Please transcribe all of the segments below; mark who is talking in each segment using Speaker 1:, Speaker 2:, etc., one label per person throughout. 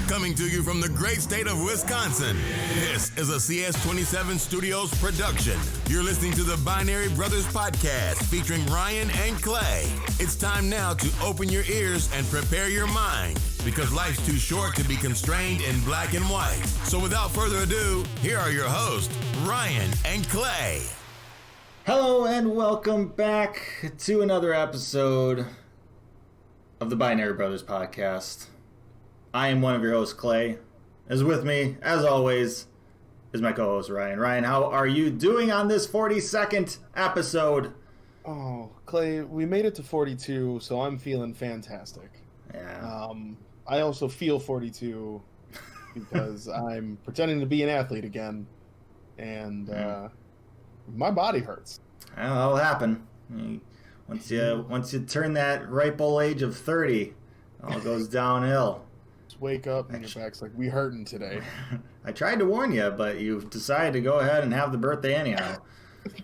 Speaker 1: Coming to you from the great state of Wisconsin, this is a CS27 Studios production. You're listening to the Binary Brothers Podcast featuring Ryan and Clay. It's time now to open your ears and prepare your mind because life's too short to be constrained in black and white. So without further ado, here are your hosts, Ryan and Clay.
Speaker 2: Hello and welcome back to another episode of the Binary Brothers Podcast. I am one of your hosts, Clay. As with me, as always, is my co-host, Ryan. Ryan, how are you doing on this 42nd episode?
Speaker 3: Oh, Clay, we made it to 42, so I'm feeling fantastic.
Speaker 2: Yeah.
Speaker 3: I also feel 42 because I'm pretending to be an athlete again, and my body hurts.
Speaker 2: Well, that'll happen. Once you turn that ripe old age of 30, it all goes downhill.
Speaker 3: Wake up and your back's like, we hurting today.
Speaker 2: I tried to warn you, but you've decided to go ahead and have the birthday anyhow.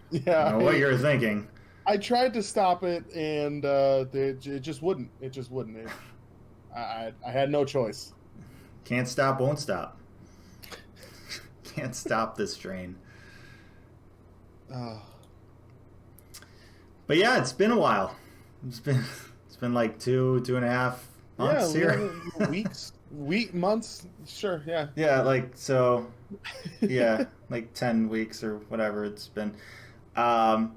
Speaker 3: Yeah.
Speaker 2: I don't know what you're thinking.
Speaker 3: I tried to stop it, and it just wouldn't. It just wouldn't. I had no choice.
Speaker 2: Can't stop, won't stop. Can't stop this train. But yeah, it's been a while. It's been like two and a half months here.
Speaker 3: Months, sure, yeah.
Speaker 2: Yeah, like 10 weeks or whatever it's been.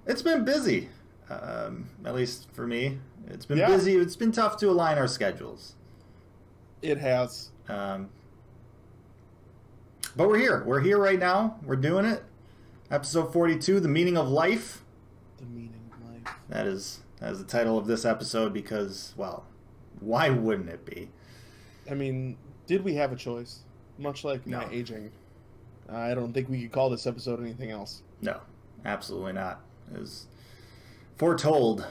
Speaker 2: It's been busy, at least for me. It's been busy. It's been tough to align our schedules.
Speaker 3: It has.
Speaker 2: But we're here. We're here right now. We're doing it. Episode 42, The Meaning of Life.
Speaker 3: The Meaning of Life.
Speaker 2: That is the title of this episode because, well, why wouldn't it be?
Speaker 3: I mean, did we have a choice? Much like my aging, I don't think we could call this episode anything else.
Speaker 2: No, absolutely not. It was foretold.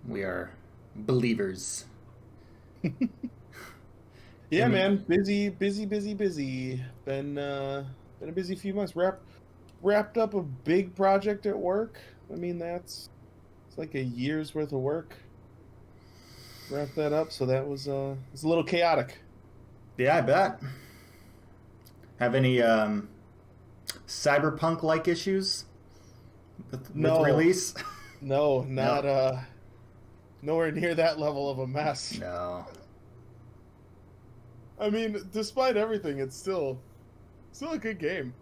Speaker 2: We are believers.
Speaker 3: Yeah, man. Busy. Been a busy few months. Wrapped up a big project at work. I mean, it's like a year's worth of work. Wrapped that up, so that was a little chaotic.
Speaker 2: Yeah, I bet. Have any cyberpunk-like issues with release?
Speaker 3: No, not nowhere near that level of a mess.
Speaker 2: No.
Speaker 3: I mean, despite everything, it's still a good game.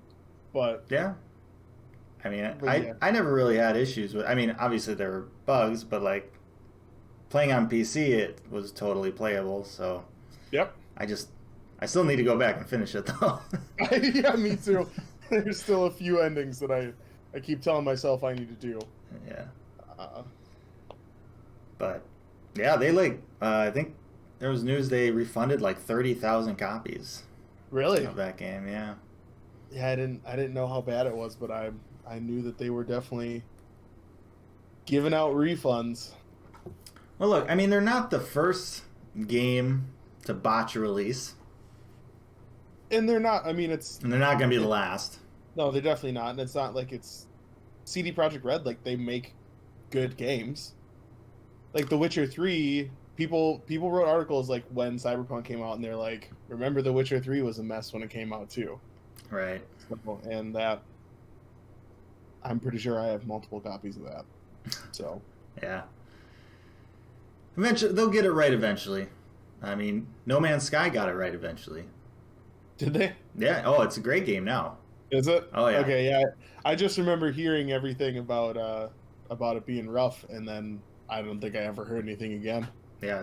Speaker 3: But
Speaker 2: yeah. I mean, I never really had issues with. I mean, obviously there were bugs, but like playing on PC, it was totally playable. So
Speaker 3: yep.
Speaker 2: I still need to go back and finish it though.
Speaker 3: Yeah, me too. There's still a few endings that I keep telling myself I need to do.
Speaker 2: Yeah. But yeah, they I think there was news they refunded like 30,000 copies.
Speaker 3: Really?
Speaker 2: Of that game, yeah.
Speaker 3: Yeah, I didn't know how bad it was, but I knew that they were definitely giving out refunds.
Speaker 2: Well, look, I mean, they're not the first game to botch a release.
Speaker 3: And they're not,
Speaker 2: And they're not going to be the last.
Speaker 3: No, they're definitely not. And it's not like it's CD Projekt Red. Like, they make good games. Like, The Witcher 3, people wrote articles, like, when Cyberpunk came out, and they're like, remember The Witcher 3 was a mess when it came out, too.
Speaker 2: Right.
Speaker 3: And that, I'm pretty sure I have multiple copies of that. So.
Speaker 2: Yeah. Eventually, they'll get it right eventually. I mean, No Man's Sky got it right eventually.
Speaker 3: Did they?
Speaker 2: Yeah. Oh, it's a great game now.
Speaker 3: Is it?
Speaker 2: Oh, yeah.
Speaker 3: Okay, yeah. I just remember hearing everything about it being rough, and then I don't think I ever heard anything again.
Speaker 2: Yeah,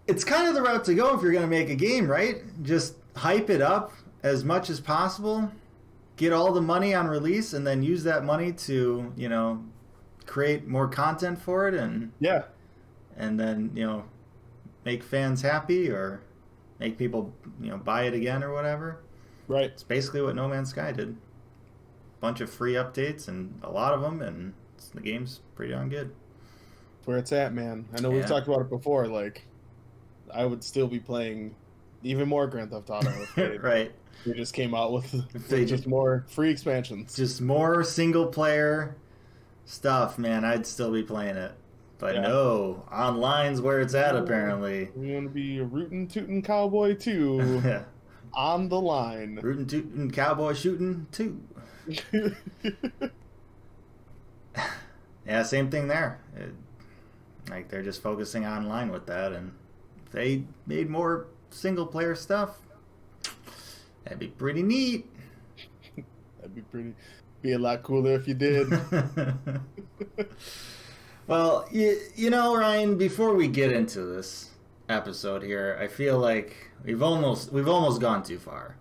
Speaker 2: it's kind of the route to go if you're going to make a game, right? Just hype it up as much as possible, get all the money on release, and then use that money to, create more content for it, and then, make fans happy or make people, buy it again or whatever.
Speaker 3: Right.
Speaker 2: It's basically what No Man's Sky did. Bunch of free updates, and a lot of them, and the game's pretty darn good.
Speaker 3: That's where it's at, man. I know we've talked about it before. Like, I would still be playing even more Grand Theft Auto if
Speaker 2: right.
Speaker 3: They just came out with just more free expansions.
Speaker 2: Just more single player stuff, man. I'd still be playing it But no, online's where it's at, apparently.
Speaker 3: We're going to be a rootin' tootin' cowboy too. On the line.
Speaker 2: Rootin' tootin' cowboy shooting too. Yeah, same thing there. Like, they're just focusing online with that, and if they made more single-player stuff, that'd be pretty neat.
Speaker 3: That'd be a lot cooler if you did.
Speaker 2: Well, you know, Ryan, before we get into this episode here, I feel like we've almost gone too far.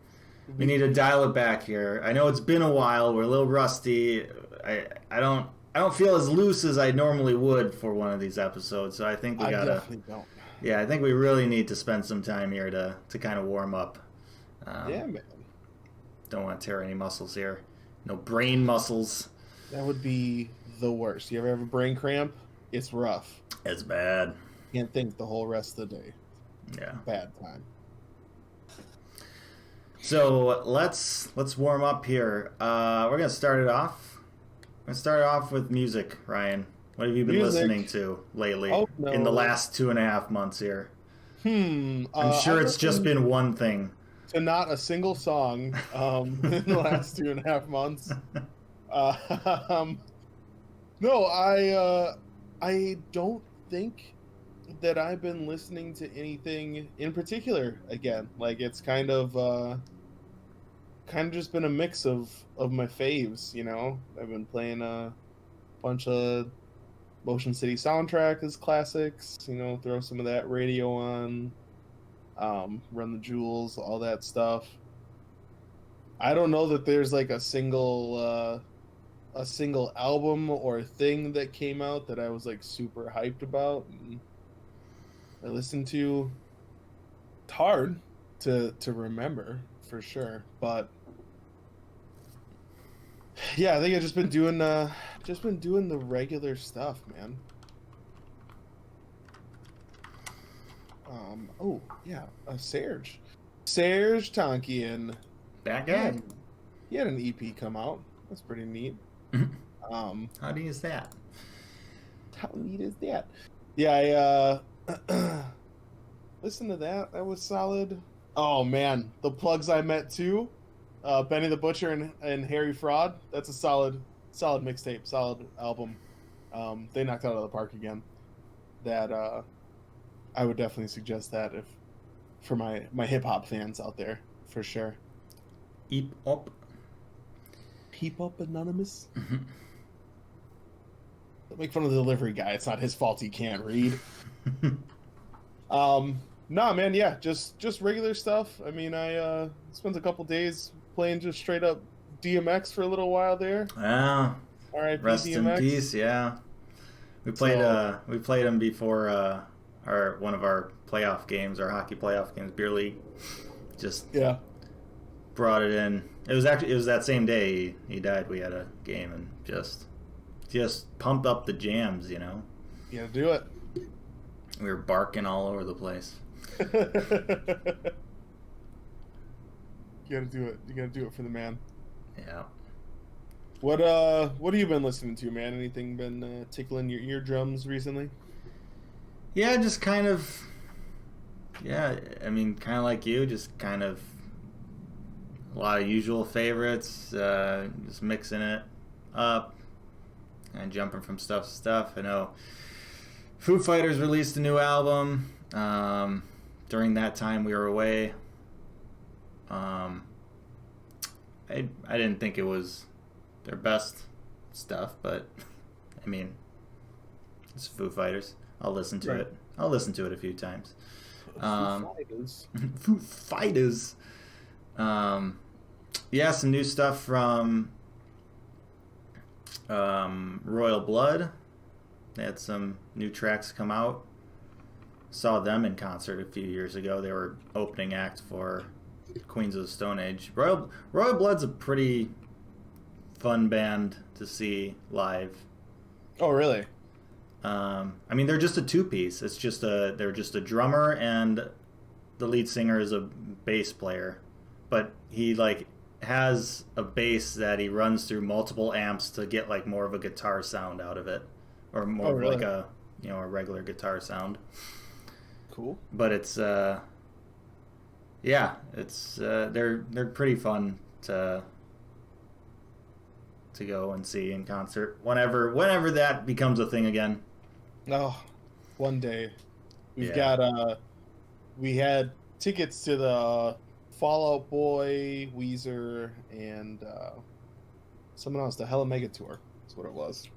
Speaker 2: We need to dial it back here. I know it's been a while. We're a little rusty. I don't feel as loose as I normally would for one of these episodes, so I think we gotta. I definitely don't. Yeah, I think we really need to spend some time here to kind of warm up.
Speaker 3: Yeah, man.
Speaker 2: Don't want to tear any muscles here. No brain muscles.
Speaker 3: That would be the worst. You ever have a brain cramp? It's rough.
Speaker 2: It's bad.
Speaker 3: Can't think the whole rest of the day.
Speaker 2: Yeah.
Speaker 3: Bad time.
Speaker 2: So let's warm up here. We're gonna start it off. We're gonna start it off with music, Ryan. What have you been listening to lately in the last 2.5 months here? I'm sure it's just been one thing.
Speaker 3: To not a single song in the last 2.5 months. No, I don't think that I've been listening to anything in particular again. Like, it's kind of just been a mix of my faves, you know. I've been playing a bunch of Motion City soundtrack as classics, you know, throw some of that radio on, Run the Jewels, all that stuff. I don't know that there's like a single album or thing that came out that I was like super hyped about and I listened to. It's hard to remember for sure, but yeah, I think I've just been doing the regular stuff, man. Oh yeah, Serge Tonkian.
Speaker 2: That guy.
Speaker 3: He had an EP come out. That's pretty neat.
Speaker 2: How neat is that?
Speaker 3: How neat is that? Yeah, I listened to that. That was solid. Oh man, the plugs I met too. Benny the Butcher and Harry Fraud. That's a solid mixtape, solid album. They knocked it out of the park again. That I would definitely suggest that for my hip hop fans out there, for sure.
Speaker 2: Hip Hop
Speaker 3: Anonymous. Don't make fun of the delivery guy. It's not his fault he can't read. Nah, man, yeah, just regular stuff. I mean, I spent a couple days playing just straight up DMX for a little while there.
Speaker 2: Ah,
Speaker 3: R.I.P.
Speaker 2: rest
Speaker 3: DMX.
Speaker 2: in peace. Yeah, we played him before one of our playoff games, our hockey playoff games, beer league. Just brought it in. It was that same day he died. We had a game and just pumped up the jams, you know.
Speaker 3: You gotta do it.
Speaker 2: We were barking all over the place.
Speaker 3: You gotta do it. You gotta do it for the man.
Speaker 2: Yeah.
Speaker 3: What have you been listening to, man? Anything been tickling your eardrums recently?
Speaker 2: Yeah, just kind of. Yeah, I mean, kind of like you, just kind of a lot of usual favorites, just mixing it up and jumping from stuff to stuff. I know Foo Fighters released a new album. During that time we were away. I didn't think it was their best stuff, but I mean, it's Foo Fighters. I'll listen to it. I'll listen to it a few times. Foo Fighters. Yeah, some new stuff from Royal Blood. They had some new tracks come out. Saw them in concert a few years ago. They were opening act for Queens of the Stone Age. Royal Blood's a pretty fun band to see live.
Speaker 3: Oh, really?
Speaker 2: I mean, they're just a two-piece. They're just a drummer and the lead singer is a bass player, but he like has a bass that he runs through multiple amps to get like more of a guitar sound out of it, or more like a a regular guitar sound.
Speaker 3: Cool.
Speaker 2: But it's they're pretty fun to go and see in concert whenever that becomes a thing again.
Speaker 3: Oh, one day. We had tickets to the Fall Out Boy, Weezer, and someone else, the Hella Mega Tour. That's what it was.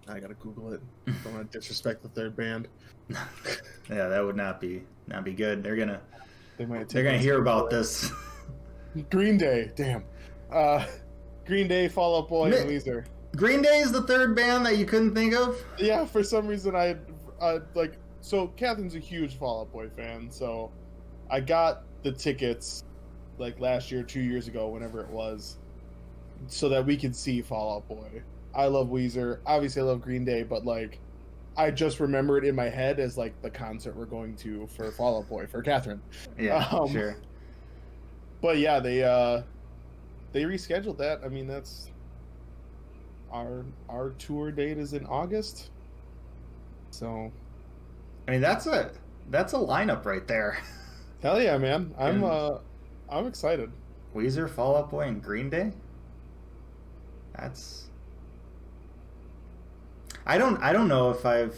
Speaker 3: I gotta Google it. Don't want to disrespect the third band.
Speaker 2: Yeah, that would not be good. They're gonna hear about this.
Speaker 3: Green Day, damn. Green Day, Fall Out Boy, and Weezer.
Speaker 2: Green Day is the third band that you couldn't think of?
Speaker 3: Yeah, for some reason so Catherine's a huge Fall Out Boy fan, so I got the tickets like last year, 2 years ago, whenever it was, so that we could see Fall Out Boy. I love Weezer. Obviously, I love Green Day, but like, I just remember it in my head as like the concert we're going to for Fall Out Boy for Catherine.
Speaker 2: Yeah, sure.
Speaker 3: But yeah, they rescheduled that. I mean, that's our tour date is in August. So,
Speaker 2: I mean, that's a lineup right there.
Speaker 3: Hell yeah, man! I'm excited.
Speaker 2: Weezer, Fall Out Boy, and Green Day. I don't know if I've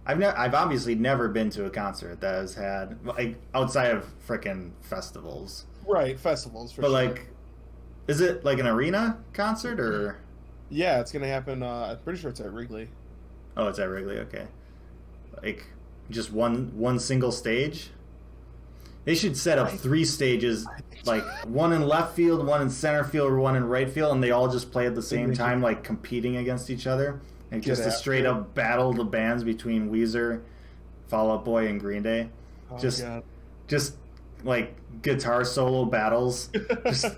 Speaker 2: obviously never been to a concert that has had, like, outside of frickin' festivals.
Speaker 3: Right, festivals for
Speaker 2: sure. But like, is it like an arena concert or?
Speaker 3: Yeah, it's gonna happen. I'm pretty sure it's at Wrigley.
Speaker 2: Oh, it's at Wrigley. Okay, like just one single stage. They should set up 3 stages, like one in left field, one in center field, or one in right field, and they all just play at the same time, like competing against each other. And just a straight up battle of the bands between Weezer, Fall Out Boy, and Green Day.
Speaker 3: Oh,
Speaker 2: just like guitar solo battles. Just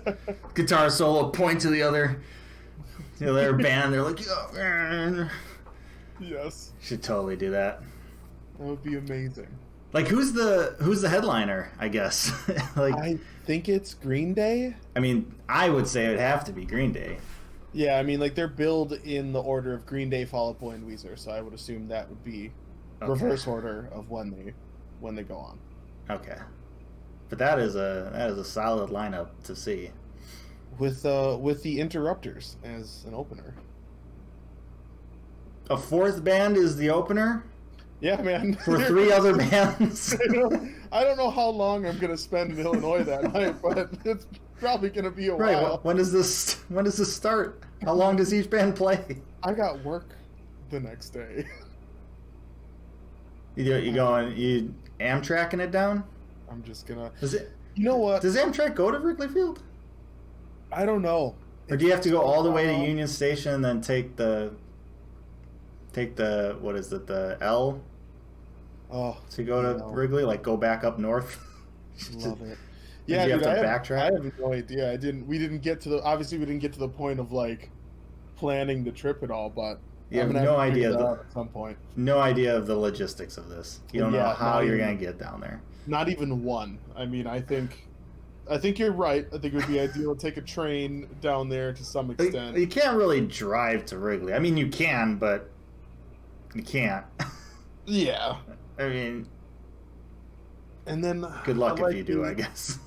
Speaker 2: guitar solo, point to the other band. They're like, oh,
Speaker 3: yes.
Speaker 2: Should totally do that.
Speaker 3: That would be amazing.
Speaker 2: Like, who's the headliner, I guess? Like,
Speaker 3: I think it's Green Day.
Speaker 2: I mean, I would say it'd have to be Green Day.
Speaker 3: Yeah, I mean, like, they're billed in the order of Green Day, Fall Out Boy, and Weezer, so I would assume that would be reverse order of when they go on.
Speaker 2: Okay, but that is a solid lineup to see.
Speaker 3: With the Interrupters as an opener.
Speaker 2: A 4th band is the opener?
Speaker 3: Yeah, man.
Speaker 2: For 3 other bands?
Speaker 3: I don't know how long I'm going to spend in Illinois that night, but it's probably going to be a while.
Speaker 2: Right. When does this start? How long does each band play?
Speaker 3: I got work the next day.
Speaker 2: You Amtrakking it down?
Speaker 3: I'm just going to...
Speaker 2: You know what? Does Amtrak go to Wrigley Field?
Speaker 3: I don't know.
Speaker 2: Or do you have to go all the way to Union Station and then take the what is it, the L?
Speaker 3: Oh,
Speaker 2: to go to Wrigley, like go back up north.
Speaker 3: Love it.
Speaker 2: Yeah, you have to backtrack.
Speaker 3: I have no idea. We didn't get to the point of like planning the trip at all, but
Speaker 2: you have no idea
Speaker 3: at some point.
Speaker 2: No idea of the logistics of this. You don't know how you're gonna get down there.
Speaker 3: Not even one. I mean, I think you're right. I think it would be ideal to take a train down there to some extent.
Speaker 2: You can't really drive to Wrigley. I mean, you can, but you can't.
Speaker 3: Yeah.
Speaker 2: I mean,
Speaker 3: and then
Speaker 2: good luck if you do, I guess.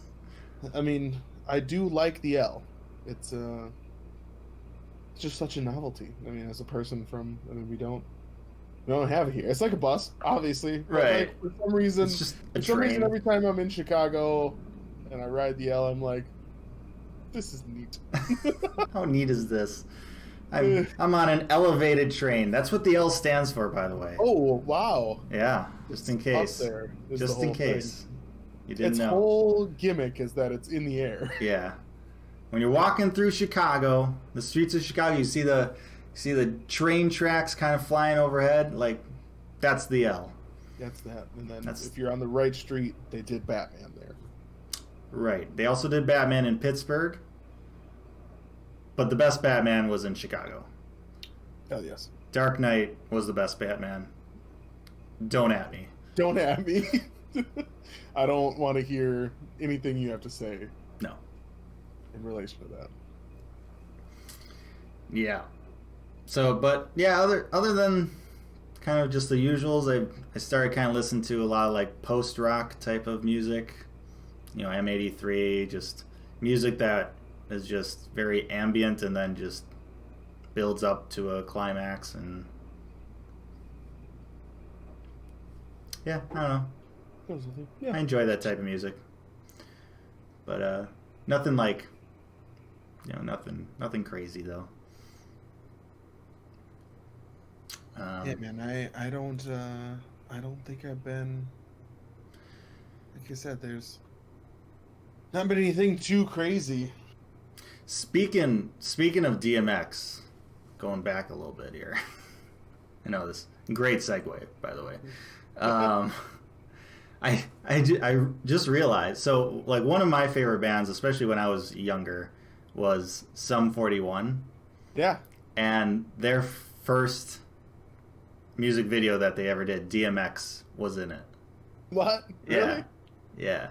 Speaker 3: I mean, I do like the L. It's just such a novelty. I mean, as a person we don't have it here. It's like a bus, obviously.
Speaker 2: Right.
Speaker 3: Like, for some reason,
Speaker 2: it's just a train.
Speaker 3: every time I'm in Chicago and I ride the L, I'm like, this is neat.
Speaker 2: How neat is this? I'm on an elevated train. That's what the L stands for, by the way.
Speaker 3: Oh, wow.
Speaker 2: Yeah, just in case. Just in case. You didn't know.
Speaker 3: Its whole gimmick is that it's in the air.
Speaker 2: Yeah. When you're walking through Chicago, the streets of Chicago, you see the train tracks kind of flying overhead. Like, that's the L.
Speaker 3: That's that. And then if you're on the right street, they did Batman there.
Speaker 2: Right. They also did Batman in Pittsburgh. But the best Batman was in Chicago.
Speaker 3: Oh, yes.
Speaker 2: Dark Knight was the best Batman. Don't at me.
Speaker 3: Don't at me. I don't want to hear anything you have to say.
Speaker 2: No.
Speaker 3: In relation to that.
Speaker 2: Yeah. So, but yeah, other than kind of just the usuals. I started kind of listening to a lot of like post-rock type of music. You know, M83, just music that is just very ambient and then just builds up to a climax. And yeah, I don't know.
Speaker 3: Yeah.
Speaker 2: I enjoy that type of music. But nothing like, you know, nothing crazy though.
Speaker 3: Yeah, man. I don't think I've been. Like I said, there's not been anything too crazy.
Speaker 2: Speaking of DMX, going back a little bit here. I know this great segue, by the way. I just realized, so like one of my favorite bands, especially when I was younger, was Sum 41.
Speaker 3: Yeah.
Speaker 2: And their first music video that they ever did, DMX was in it.
Speaker 3: What? Really?
Speaker 2: Yeah.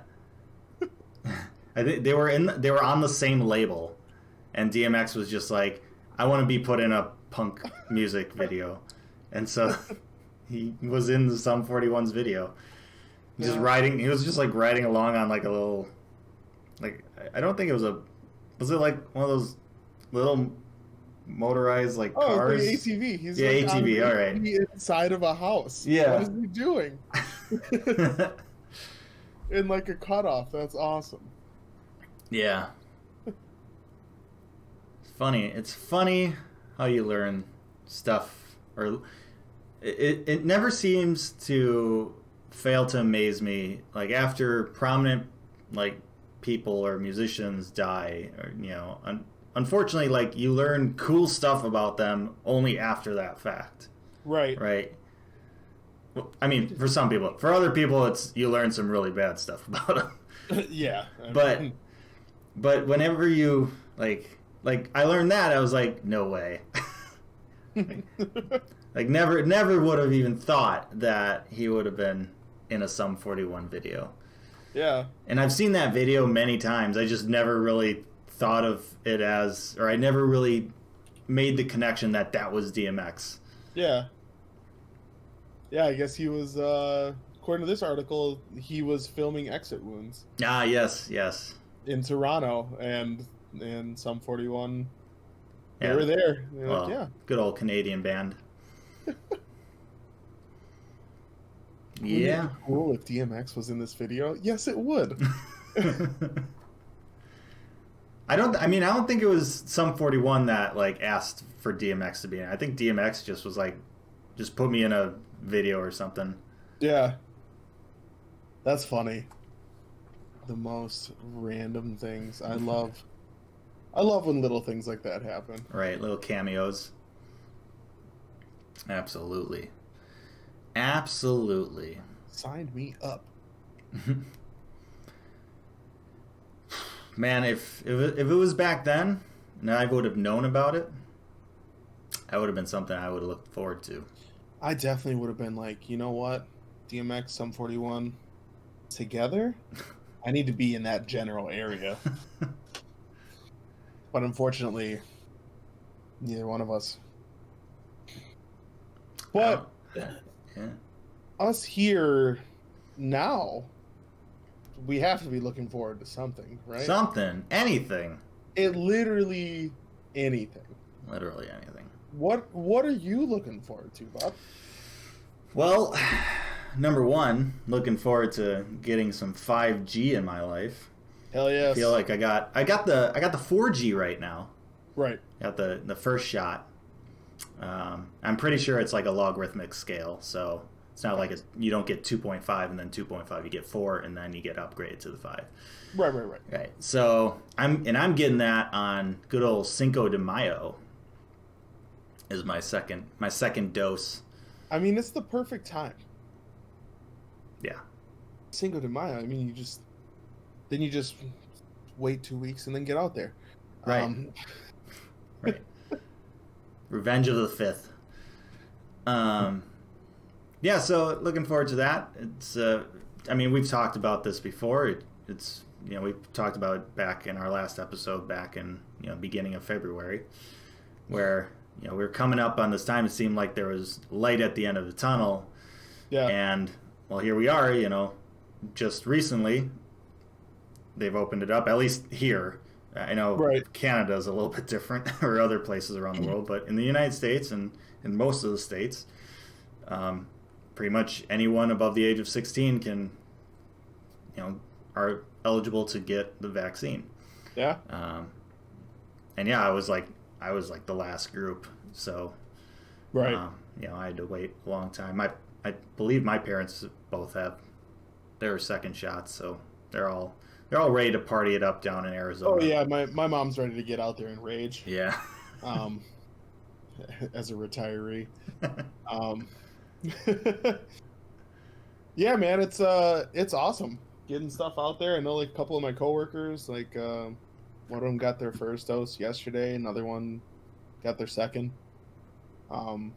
Speaker 2: I think they were on the same label, and DMX was just like, I want to be put in a punk music video, and so he was in the Sum 41's video. Just riding, he was just like riding along on like a little, like, I don't think it was was it like one of those little motorized like cars?
Speaker 3: It's like ATV. He's
Speaker 2: yeah,
Speaker 3: like
Speaker 2: ATV. All right.
Speaker 3: Inside of a house.
Speaker 2: Yeah.
Speaker 3: What is he doing? In like a cutoff. That's awesome.
Speaker 2: Yeah. It's funny how you learn stuff, or it never seems to fail to amaze me. Like after prominent like people or musicians die, or you know, unfortunately, like you learn cool stuff about them only after that fact. Right. Well, I mean, for some people. For other people, it's you learn some really bad stuff about them.
Speaker 3: Yeah.
Speaker 2: But whenever you like I learned that, I was like, no way. like never would have even thought that he would have been in a Sum 41 video.
Speaker 3: Yeah.
Speaker 2: And I've seen that video many times. I just never really thought of it as, or I never really made the connection that was DMX.
Speaker 3: Yeah. Yeah, I guess he was, according to this article, he was filming Exit Wounds.
Speaker 2: Ah, yes.
Speaker 3: In Toronto, and Sum 41, they
Speaker 2: Yeah.
Speaker 3: were there.
Speaker 2: Well,
Speaker 3: Like, yeah.
Speaker 2: Good old Canadian band.
Speaker 3: Wouldn't it
Speaker 2: Yeah.
Speaker 3: be cool if DMX was in this video? Yes, it would.
Speaker 2: I don't think it was Sum 41 that like asked for DMX to be in it. I think DMX just was like, just put me in a video or something.
Speaker 3: Yeah. That's funny. The most random things. I love when little things like that happen.
Speaker 2: Right, little cameos. Absolutely.
Speaker 3: Signed me up.
Speaker 2: Man, if it was back then and I would have known about it, that would have been something I would have looked forward to.
Speaker 3: I definitely would have been like, you know what? DMX, Sum 41, together? I need to be in that general area. But unfortunately, neither one of us. But
Speaker 2: yeah.
Speaker 3: us here now, we have to be looking forward to something, right?
Speaker 2: Something, anything.
Speaker 3: Literally anything.
Speaker 2: Literally anything.
Speaker 3: What are you looking forward to, Bob?
Speaker 2: Well, number one, looking forward to getting some 5G in my life.
Speaker 3: Hell yes.
Speaker 2: I feel like I got the 4G right now.
Speaker 3: Right.
Speaker 2: Got the first shot. I'm pretty sure it's like a logarithmic scale, so it's not like you don't get 2.5 and then 2.5, you get 4 and then you get upgraded to the 5.
Speaker 3: Right.
Speaker 2: So I'm getting that on good old Cinco de Mayo. Is my second dose.
Speaker 3: I mean, it's the perfect time.
Speaker 2: Yeah.
Speaker 3: Cinco de Mayo. I mean, you just wait 2 weeks and then get out there.
Speaker 2: Right. Right. Revenge of the 5th. Yeah, so looking forward to that. It's I mean, we've talked about this before. It's we've talked about it back in our last episode back in beginning of February, where we were coming up on this time. It seemed like there was light at the end of the tunnel.
Speaker 3: Yeah.
Speaker 2: And, well, here we are, just recently they've opened it up, at least here. I know
Speaker 3: Right.
Speaker 2: Canada's a little bit different, or other places around the world, but in the United States and in most of the states, pretty much anyone above the age of 16 can, are eligible to get the vaccine.
Speaker 3: Yeah.
Speaker 2: And yeah, I was like the last group, so
Speaker 3: Right.
Speaker 2: I had to wait a long time. I believe my parents both have their second shots, so they're all ready to party it up down in Arizona.
Speaker 3: Oh yeah, my mom's ready to get out there and rage.
Speaker 2: Yeah.
Speaker 3: As a retiree. Yeah, man, it's awesome getting stuff out there. I know like a couple of my coworkers, like one of them got their first dose yesterday, another one got their second. So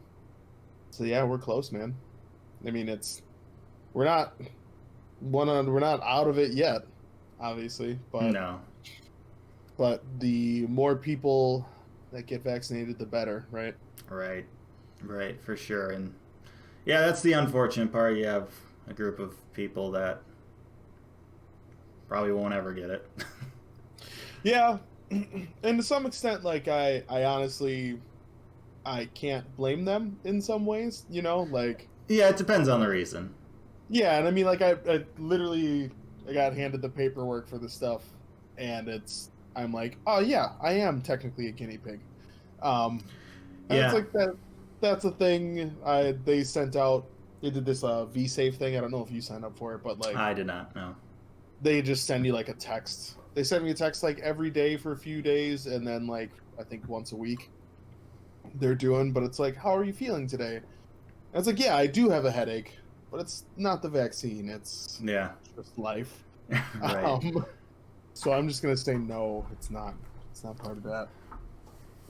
Speaker 3: yeah, we're close, man. I mean, we're not out of it yet, obviously, but
Speaker 2: No.
Speaker 3: But the more people that get vaccinated, the better, right?
Speaker 2: Right, for sure. And yeah, that's the unfortunate part. You have a group of people that probably won't ever get it.
Speaker 3: Yeah, and to some extent, like I honestly, I can't blame them in some ways, like.
Speaker 2: Yeah, it depends on the reason.
Speaker 3: Yeah, and I mean, like I literally got handed the paperwork for the stuff, and I'm like, oh yeah, I am technically a guinea pig. And
Speaker 2: Yeah.
Speaker 3: it's like that's a thing. They sent out. They did this V-Safe thing. I don't know if you signed up for it, but like
Speaker 2: I did not, no.
Speaker 3: they just send you like a text. They send me a text like every day for a few days, and then like I think once a week they're doing. But it's like, how are you feeling today? And it's like, yeah, I do have a headache, but it's not the vaccine. It's just life.
Speaker 2: Right.
Speaker 3: So I'm just gonna say no. It's not part of that.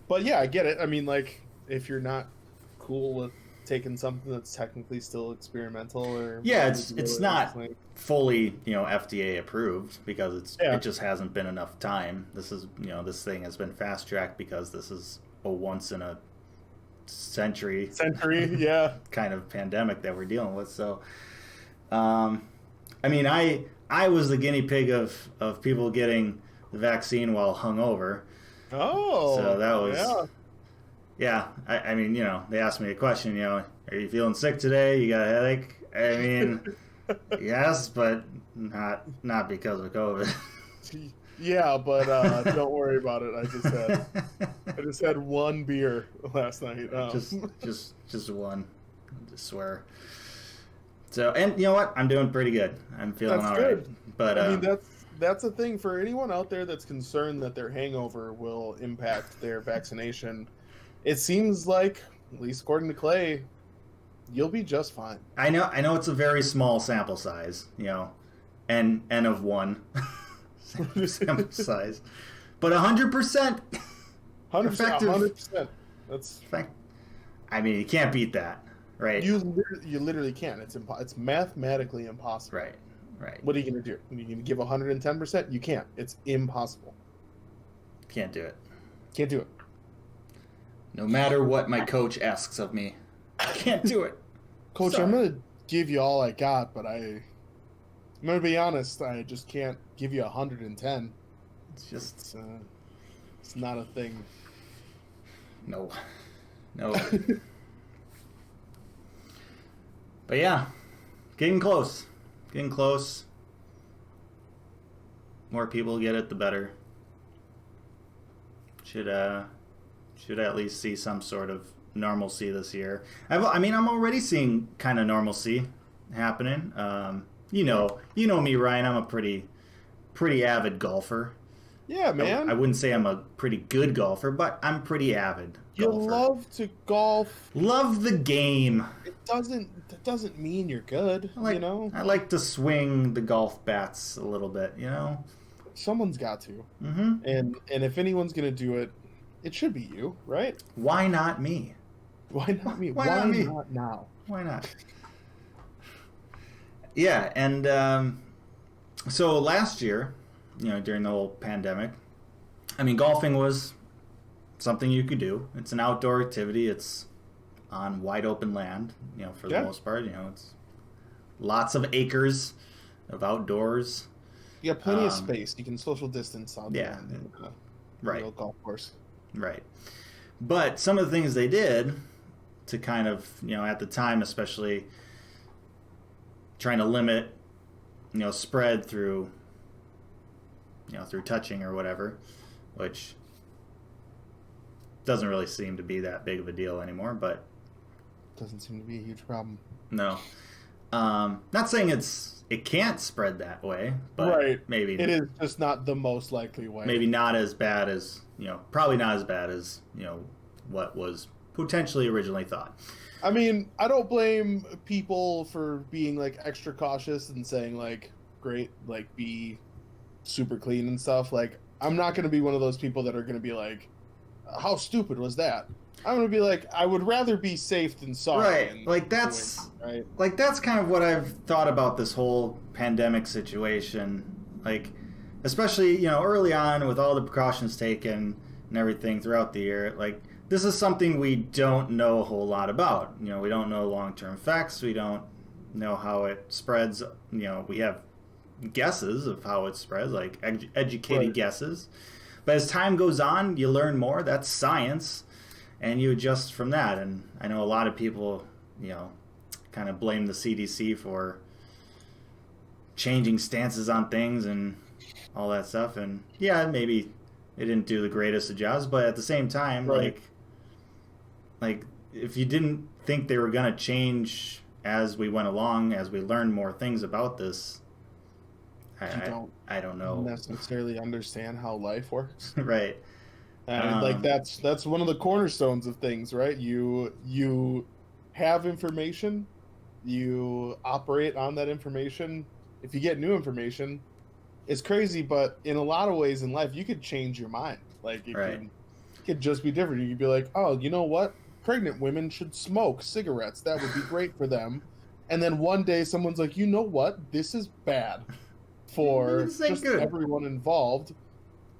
Speaker 3: But yeah, I get it. I mean, like if you're not cool with taking something that's technically still experimental, or
Speaker 2: it's not fully FDA approved because it just hasn't been enough time. This is this thing has been fast tracked because this is a once in a century
Speaker 3: yeah,
Speaker 2: kind of pandemic that we're dealing with. So I mean, I was the guinea pig of people getting the vaccine while hungover.
Speaker 3: Oh,
Speaker 2: so that was yeah. I mean, they asked me a question, are you feeling sick today? You got a headache? I mean, yes, but not because of COVID.
Speaker 3: Yeah, but don't worry about it. I just had one beer last night.
Speaker 2: Just one. I swear. So, and you know what? I'm doing pretty good. I'm feeling all right. But
Speaker 3: I mean, that's a thing for anyone out there that's concerned that their hangover will impact their vaccination. It seems like, at least according to Clay, you'll be just fine.
Speaker 2: I know it's a very small sample size, N of 1 sample size, but 100%.
Speaker 3: 100%. That's.
Speaker 2: I mean, you can't beat that, right?
Speaker 3: You literally can't. It's mathematically impossible.
Speaker 2: Right.
Speaker 3: What are you gonna do? Are you gonna give 110%? You can't. It's impossible.
Speaker 2: Can't do it.
Speaker 3: Can't do it.
Speaker 2: No matter what my coach asks of me, I can't do it.
Speaker 3: Coach,
Speaker 2: Sorry.
Speaker 3: I'm gonna give you all I got, but I'm gonna be honest. I just can't give you 110.
Speaker 2: It's just
Speaker 3: it's not a thing.
Speaker 2: No. But yeah, getting close. More people get it, the better. Should at least see some sort of normalcy this year. I'm already seeing kind of normalcy happening. You know me, Ryan. I'm a pretty avid golfer.
Speaker 3: Yeah, man.
Speaker 2: I wouldn't say I'm a pretty good golfer, but I'm pretty avid golfer.
Speaker 3: You love to golf.
Speaker 2: Love the game.
Speaker 3: That doesn't mean you're good,
Speaker 2: I like to swing the golf bats a little bit,
Speaker 3: Someone's got to.
Speaker 2: Mm-hmm.
Speaker 3: And if anyone's gonna do it, it should be you, right?
Speaker 2: Why not me?
Speaker 3: Why not me?
Speaker 2: Why not me?
Speaker 3: Not now?
Speaker 2: Why not? Yeah, and so last year, during the whole pandemic, I mean, golfing was something you could do. It's an outdoor activity. It's on wide open land, for the most part. It's lots of acres of outdoors.
Speaker 3: You got plenty of space. You can social distance out there.
Speaker 2: Right.
Speaker 3: Golf course.
Speaker 2: Right. But some of the things they did to kind of, at the time, especially trying to limit, spread through, through touching or whatever, which doesn't really seem to be that big of a deal anymore, but
Speaker 3: doesn't seem to be a huge problem.
Speaker 2: No. Not saying it can't spread that way, but maybe
Speaker 3: it is just not the most likely way.
Speaker 2: Maybe not as bad as, probably not as bad as, what was potentially originally thought.
Speaker 3: I mean, I don't blame people for being like extra cautious and saying like, great, like be super clean and stuff. Like, I'm not going to be one of those people that are going to be like, how stupid was that? I'm going to be like, I would rather be safe than sorry.
Speaker 2: Right. Like that's kind of what I've thought about this whole pandemic situation. Like, especially, early on with all the precautions taken and everything throughout the year, like this is something we don't know a whole lot about. We don't know long-term effects. We don't know how it spreads. We have guesses of how it spreads, like educated guesses. But as time goes on, you learn more. That's science. And you adjust from that. And I know a lot of people, kind of blame the CDC for changing stances on things and all that stuff. And yeah, maybe they didn't do the greatest of jobs, but at the same time, like if you didn't think they were going to change as we went along, as we learned more things about this, I don't know.
Speaker 3: Necessarily understand how life works.
Speaker 2: Right.
Speaker 3: And like that's one of the cornerstones of things, right? You have information, you operate on that information. If you get new information, it's crazy, but in a lot of ways in life, you could change your mind. Like it could just be different. You could be like, oh, you know what? Pregnant women should smoke cigarettes. That would be great for them. And then one day someone's like, you know what? This is bad for just everyone involved.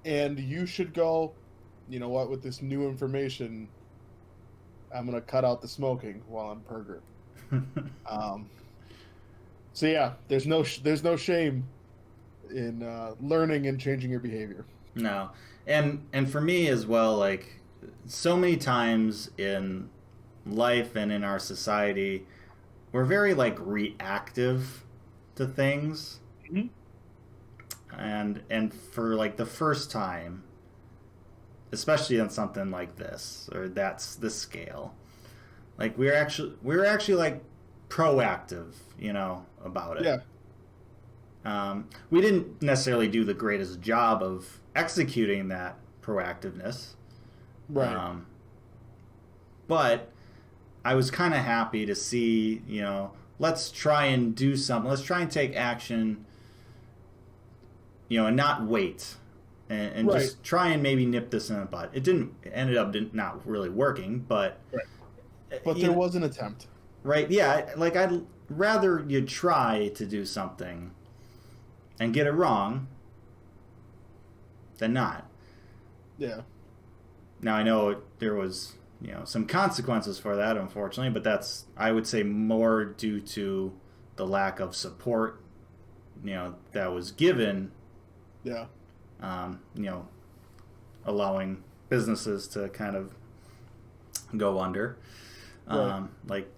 Speaker 3: And you should go, you know what, with this new information, I'm going to cut out the smoking while I'm purging. So yeah, there's no shame in learning and changing your behavior.
Speaker 2: No. And for me as well, like so many times in life and in our society, we're very like reactive to things.
Speaker 3: Mm-hmm.
Speaker 2: And for like the first time, especially on something like this, or that's the scale, like we're actually like proactive, about it.
Speaker 3: Yeah.
Speaker 2: We didn't necessarily do the greatest job of executing that proactiveness.
Speaker 3: Right.
Speaker 2: But I was kind of happy to see, let's try and do something. Let's try and take action, and not wait. And just try and maybe nip this in the bud. It ended up not really working, but...
Speaker 3: Right. But there was an attempt.
Speaker 2: Right, yeah. Like, I'd rather you try to do something and get it wrong than not.
Speaker 3: Yeah.
Speaker 2: Now, I know there was, some consequences for that, unfortunately, but that's, I would say, more due to the lack of support, that was given.
Speaker 3: Yeah.
Speaker 2: Allowing businesses to kind of go under. Like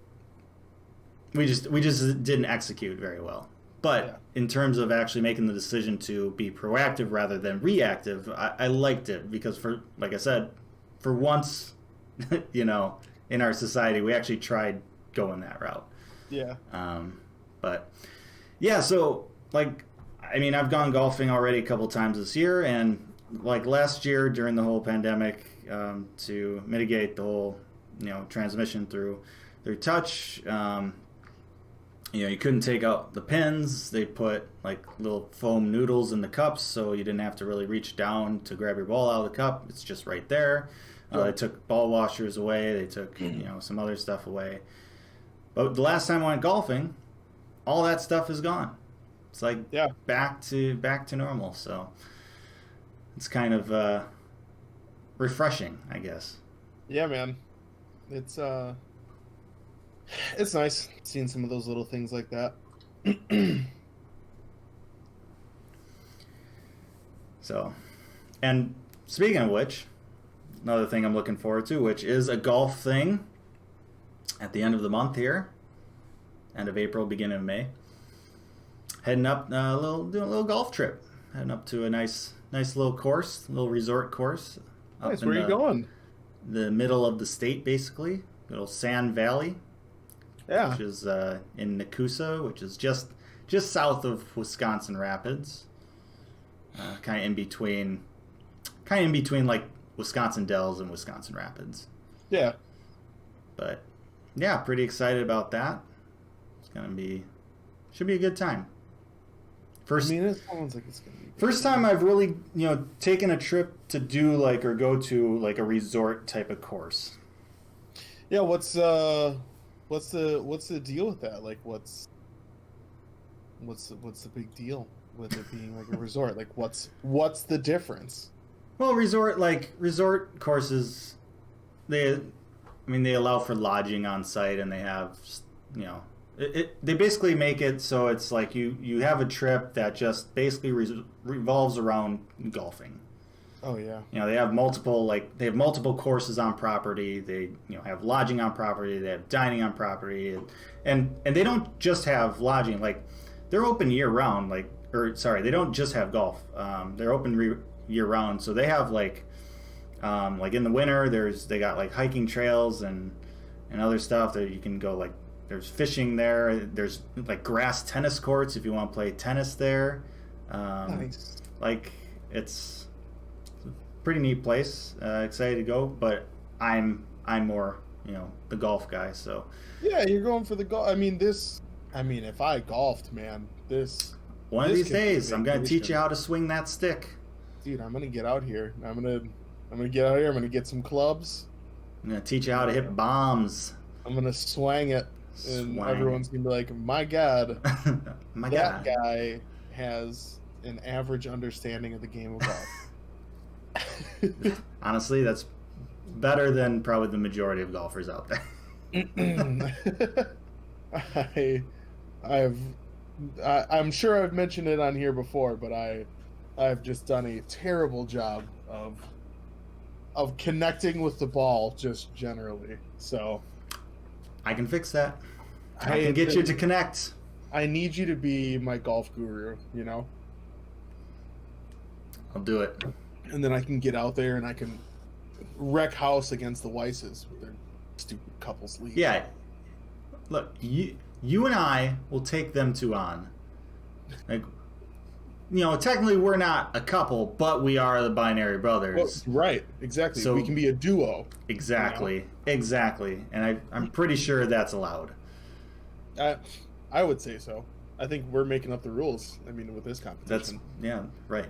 Speaker 2: we just didn't execute very well. But in terms of actually making the decision to be proactive rather than reactive, I liked it because like I said, for once, in our society, we actually tried going that route.
Speaker 3: Yeah.
Speaker 2: But yeah, so like, I mean, I've gone golfing already a couple times this year, and like last year during the whole pandemic, to mitigate the whole, transmission through touch, you couldn't take out the pins. They put like little foam noodles in the cups, so you didn't have to really reach down to grab your ball out of the cup. It's just right there. They took ball washers away. They took, some other stuff away. But the last time I went golfing, all that stuff is gone. It's like back to normal. So it's kind of refreshing, I guess.
Speaker 3: Yeah, man. It's nice seeing some of those little things like that.
Speaker 2: So, and speaking of which, another thing I'm looking forward to, which is a golf thing at the end of the month here, end of April, beginning of May. Heading up, doing a little golf trip. Heading up to a nice little course, little resort course.
Speaker 3: Nice. Where are you going?
Speaker 2: The middle of the state, basically. Little Sand Valley.
Speaker 3: Yeah.
Speaker 2: Which is in Nakusa, which is just south of Wisconsin Rapids. Kind of in between like Wisconsin Dells and Wisconsin Rapids.
Speaker 3: Yeah.
Speaker 2: But yeah, pretty excited about that. Should be a good time.
Speaker 3: It sounds like it's gonna be
Speaker 2: First time I've really, taken a trip to do or go to a resort type of course.
Speaker 3: Yeah, what's the deal with that? Like what's the big deal with it being like a resort? Like what's the difference?
Speaker 2: Well, resort courses, they allow for lodging on site, and they have, they basically make it so it's like you have a trip that just basically revolves around golfing.
Speaker 3: Oh yeah.
Speaker 2: They have multiple courses on property. They have lodging on property. They have dining on property, and they don't just have lodging. They're open year round. They don't just have golf. They're open year round. So they have in the winter they got hiking trails and other stuff that you can go There's fishing there. There's grass tennis courts if you want to play tennis there.
Speaker 3: Nice.
Speaker 2: It's a pretty neat place. Excited to go, but I'm more the golf guy. So
Speaker 3: yeah, you're going for the golf. If I golfed, man,
Speaker 2: one of these days I'm gonna teach you how to swing that stick.
Speaker 3: Dude, I'm gonna get out here. I'm gonna get out here. I'm gonna get some clubs.
Speaker 2: I'm gonna teach you how to hit bombs.
Speaker 3: I'm gonna swang it. And everyone's gonna be like, my God, that guy has an average understanding of the game of golf.
Speaker 2: Honestly, that's better than probably the majority of golfers out there.
Speaker 3: I'm sure I've mentioned it on here before, but I've just done a terrible job of connecting with the ball just generally. So
Speaker 2: I can fix that. I can get you to connect.
Speaker 3: I need you to be my golf guru,
Speaker 2: I'll do it.
Speaker 3: And then I can get out there and I can wreck house against the Weisses with their stupid couples league.
Speaker 2: Yeah. Look, you and I will take them two on. Technically we're not a couple, but we are the Binary Brothers.
Speaker 3: Well, right, exactly. So we can be a duo.
Speaker 2: Exactly, exactly. And I'm pretty sure that's allowed.
Speaker 3: I would say so. I think we're making up the rules. With this competition.
Speaker 2: Right.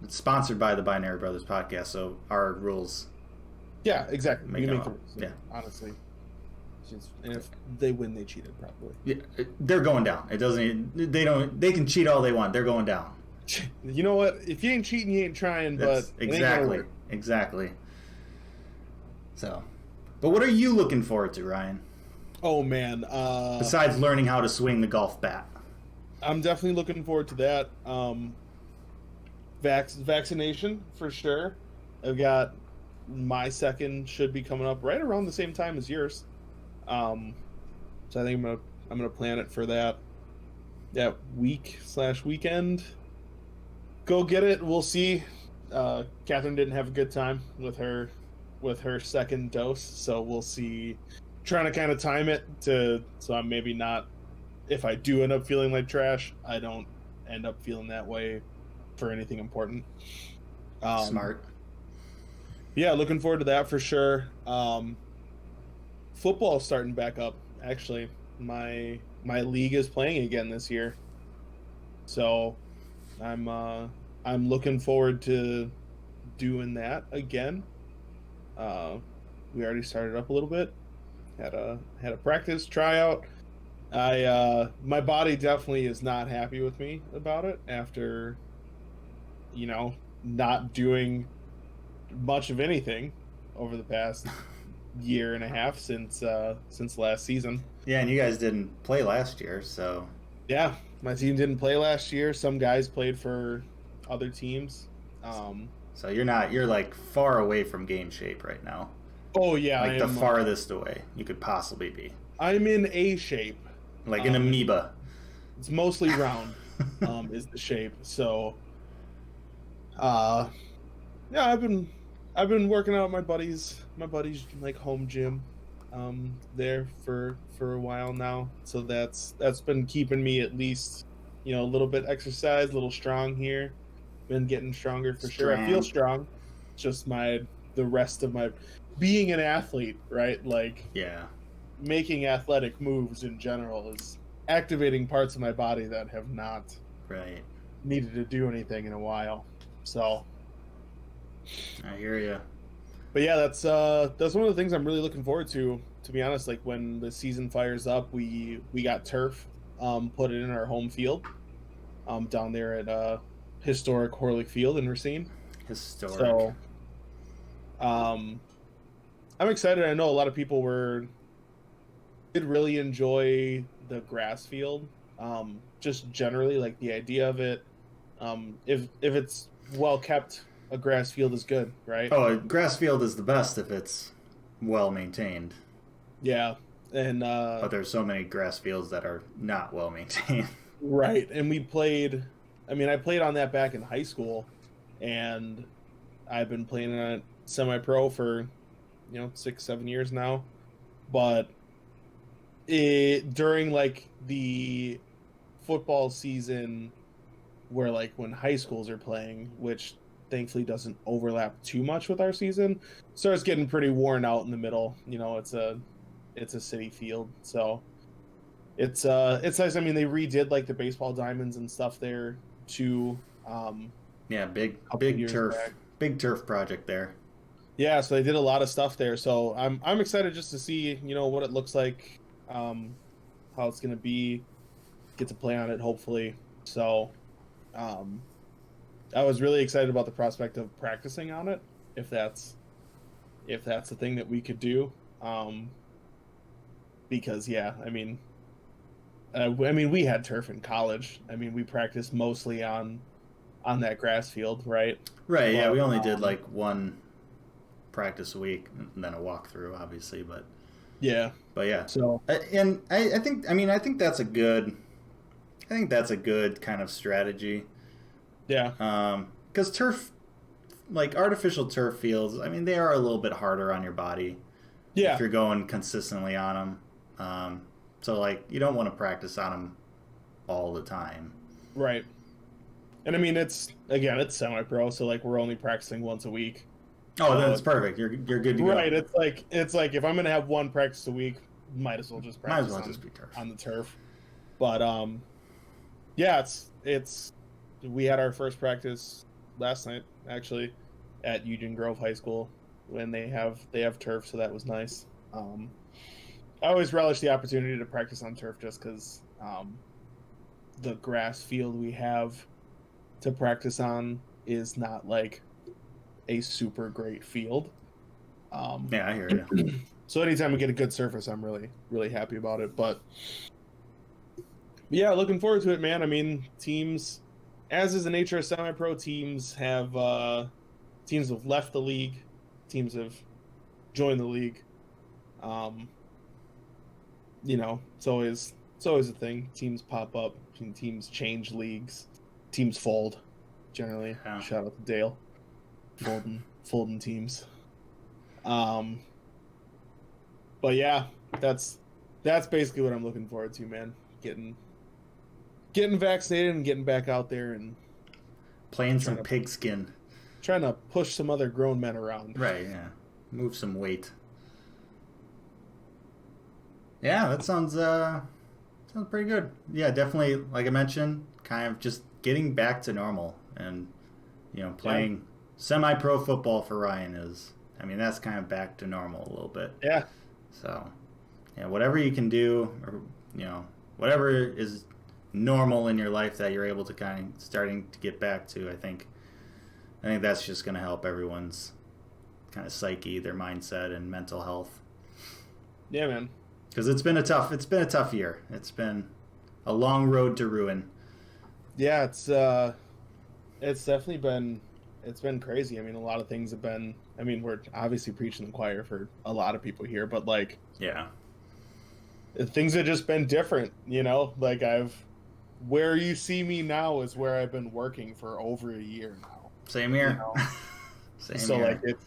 Speaker 2: It's sponsored by the Binary Brothers podcast, so our rules.
Speaker 3: Yeah, exactly. We make the rules.
Speaker 2: Yeah,
Speaker 3: honestly. And if they win, they cheated probably.
Speaker 2: Yeah, they're going down. It doesn't. They can cheat all they want. They're going down.
Speaker 3: You know what? If you ain't cheating, you ain't trying. But
Speaker 2: exactly. So, but what are you looking forward to, Ryan?
Speaker 3: Oh man!
Speaker 2: Besides learning how to swing the golf bat,
Speaker 3: I'm definitely looking forward to that. Vaccination for sure. I've got my second should be coming up right around the same time as yours. So I think I'm gonna plan it for that week/weekend. Go get it. We'll see. Catherine didn't have a good time with her second dose, so we'll see. Trying to kind of time it so I'm maybe not. If I do end up feeling like trash, I don't end up feeling that way for anything important.
Speaker 2: Smart.
Speaker 3: Yeah, looking forward to that for sure. Football starting back up. Actually, my league is playing again this year, so I'm looking forward to doing that again. We already started up a little bit. Had a practice tryout. My body definitely is not happy with me about it after, not doing much of anything over the past year and a half since last season.
Speaker 2: Yeah, and you guys didn't play last year, so
Speaker 3: Yeah, my team didn't play last year. Some guys played for other teams.
Speaker 2: So you're like far away from game shape right now.
Speaker 3: Oh yeah,
Speaker 2: Like the farthest away you could possibly be.
Speaker 3: I'm in A shape.
Speaker 2: Like an amoeba.
Speaker 3: It's mostly round, is the shape. So, yeah, I've been working out at my buddy's like home gym, there for a while now. So that's been keeping me at least, a little bit exercise, a little strong here. Been getting stronger for sure. I feel strong. Just the rest of my being an athlete, right? Like,
Speaker 2: yeah,
Speaker 3: making athletic moves in general is activating parts of my body that have not needed to do anything in a while. So
Speaker 2: I hear you.
Speaker 3: But yeah, that's one of the things I'm really looking forward to be honest. Like, when the season fires up, we got turf put it in our home field down there at historic Horlick Field in Racine.
Speaker 2: Historic.
Speaker 3: So I'm excited. I know a lot of people did really enjoy the grass field. Just generally, like, the idea of it. If it's well kept, a grass field is good, right?
Speaker 2: Oh, a grass field is the best if it's well maintained.
Speaker 3: Yeah, and
Speaker 2: but there's so many grass fields that are not well maintained.
Speaker 3: Right, and I played on that back in high school, and I've been playing on it semi-pro for 6-7 years now. But during like the football season, where like when high schools are playing, which thankfully doesn't overlap too much with our season, starts getting pretty worn out in the middle. It's a city field, so it's nice. I mean, they redid like the baseball diamonds and stuff there too.
Speaker 2: Yeah, big turf project there.
Speaker 3: Yeah, so they did a lot of stuff there. So I'm excited just to see what it looks like, how it's gonna be, get to play on it hopefully. So I was really excited about the prospect of practicing on it, if that's a thing that we could do. Because we had turf in college. We practiced mostly on that grass field, right?
Speaker 2: Right. Yeah, we only did like one practice a week and then a walkthrough, obviously, but
Speaker 3: yeah.
Speaker 2: So, and I think that's a good kind of strategy.
Speaker 3: Yeah.
Speaker 2: Because turf, like artificial turf fields, they are a little bit harder on your body.
Speaker 3: Yeah.
Speaker 2: If you're going consistently on them. So like you don't want to practice on them all the time.
Speaker 3: Right. And it's semi-pro, so like we're only practicing once a week.
Speaker 2: Oh, then it's perfect. You're good to go.
Speaker 3: Right. It's like if I'm gonna have one practice a week, might as well just practice
Speaker 2: just be turf.
Speaker 3: On the turf. But yeah, it's we had our first practice last night actually at Eugene Grove High School when they have turf, so that was nice. I always relish the opportunity to practice on turf just because the grass field we have to practice on is not like a super great field.
Speaker 2: Yeah, I hear you.
Speaker 3: So anytime we get a good surface, I'm really, really happy about it. But yeah, looking forward to it, man. Teams, as is the nature of semi-pro, teams have left the league, teams have joined the league. It's always a thing. Teams pop up, teams change leagues, teams fold. Generally,
Speaker 2: yeah.
Speaker 3: Shout out to Dale, folding teams. But yeah, that's basically what I'm looking forward to, man. Getting vaccinated and getting back out there and
Speaker 2: playing some pigskin.
Speaker 3: Trying to push some other grown men around.
Speaker 2: Right, yeah. Move some weight. Yeah, that sounds pretty good. Yeah, definitely, like I mentioned, kind of just getting back to normal and playing semi-pro football for Ryan is, that's kind of back to normal a little bit.
Speaker 3: Yeah.
Speaker 2: So, yeah, whatever you can do, or whatever is normal in your life that you're able to kind of starting to get back to, I think that's just going to help everyone's kind of psyche, their mindset, and mental health.
Speaker 3: Yeah, man.
Speaker 2: Because it's been a tough year. It's been a long road to ruin.
Speaker 3: Yeah, it's definitely been crazy. I mean, a lot of things have been. I mean, we're obviously preaching the choir for a lot of people here, but like,
Speaker 2: yeah,
Speaker 3: things have just been different. You know, like where you see me now is where I've been working for over a year now.
Speaker 2: Same here.
Speaker 3: You know?
Speaker 2: Same
Speaker 3: so
Speaker 2: here.
Speaker 3: Like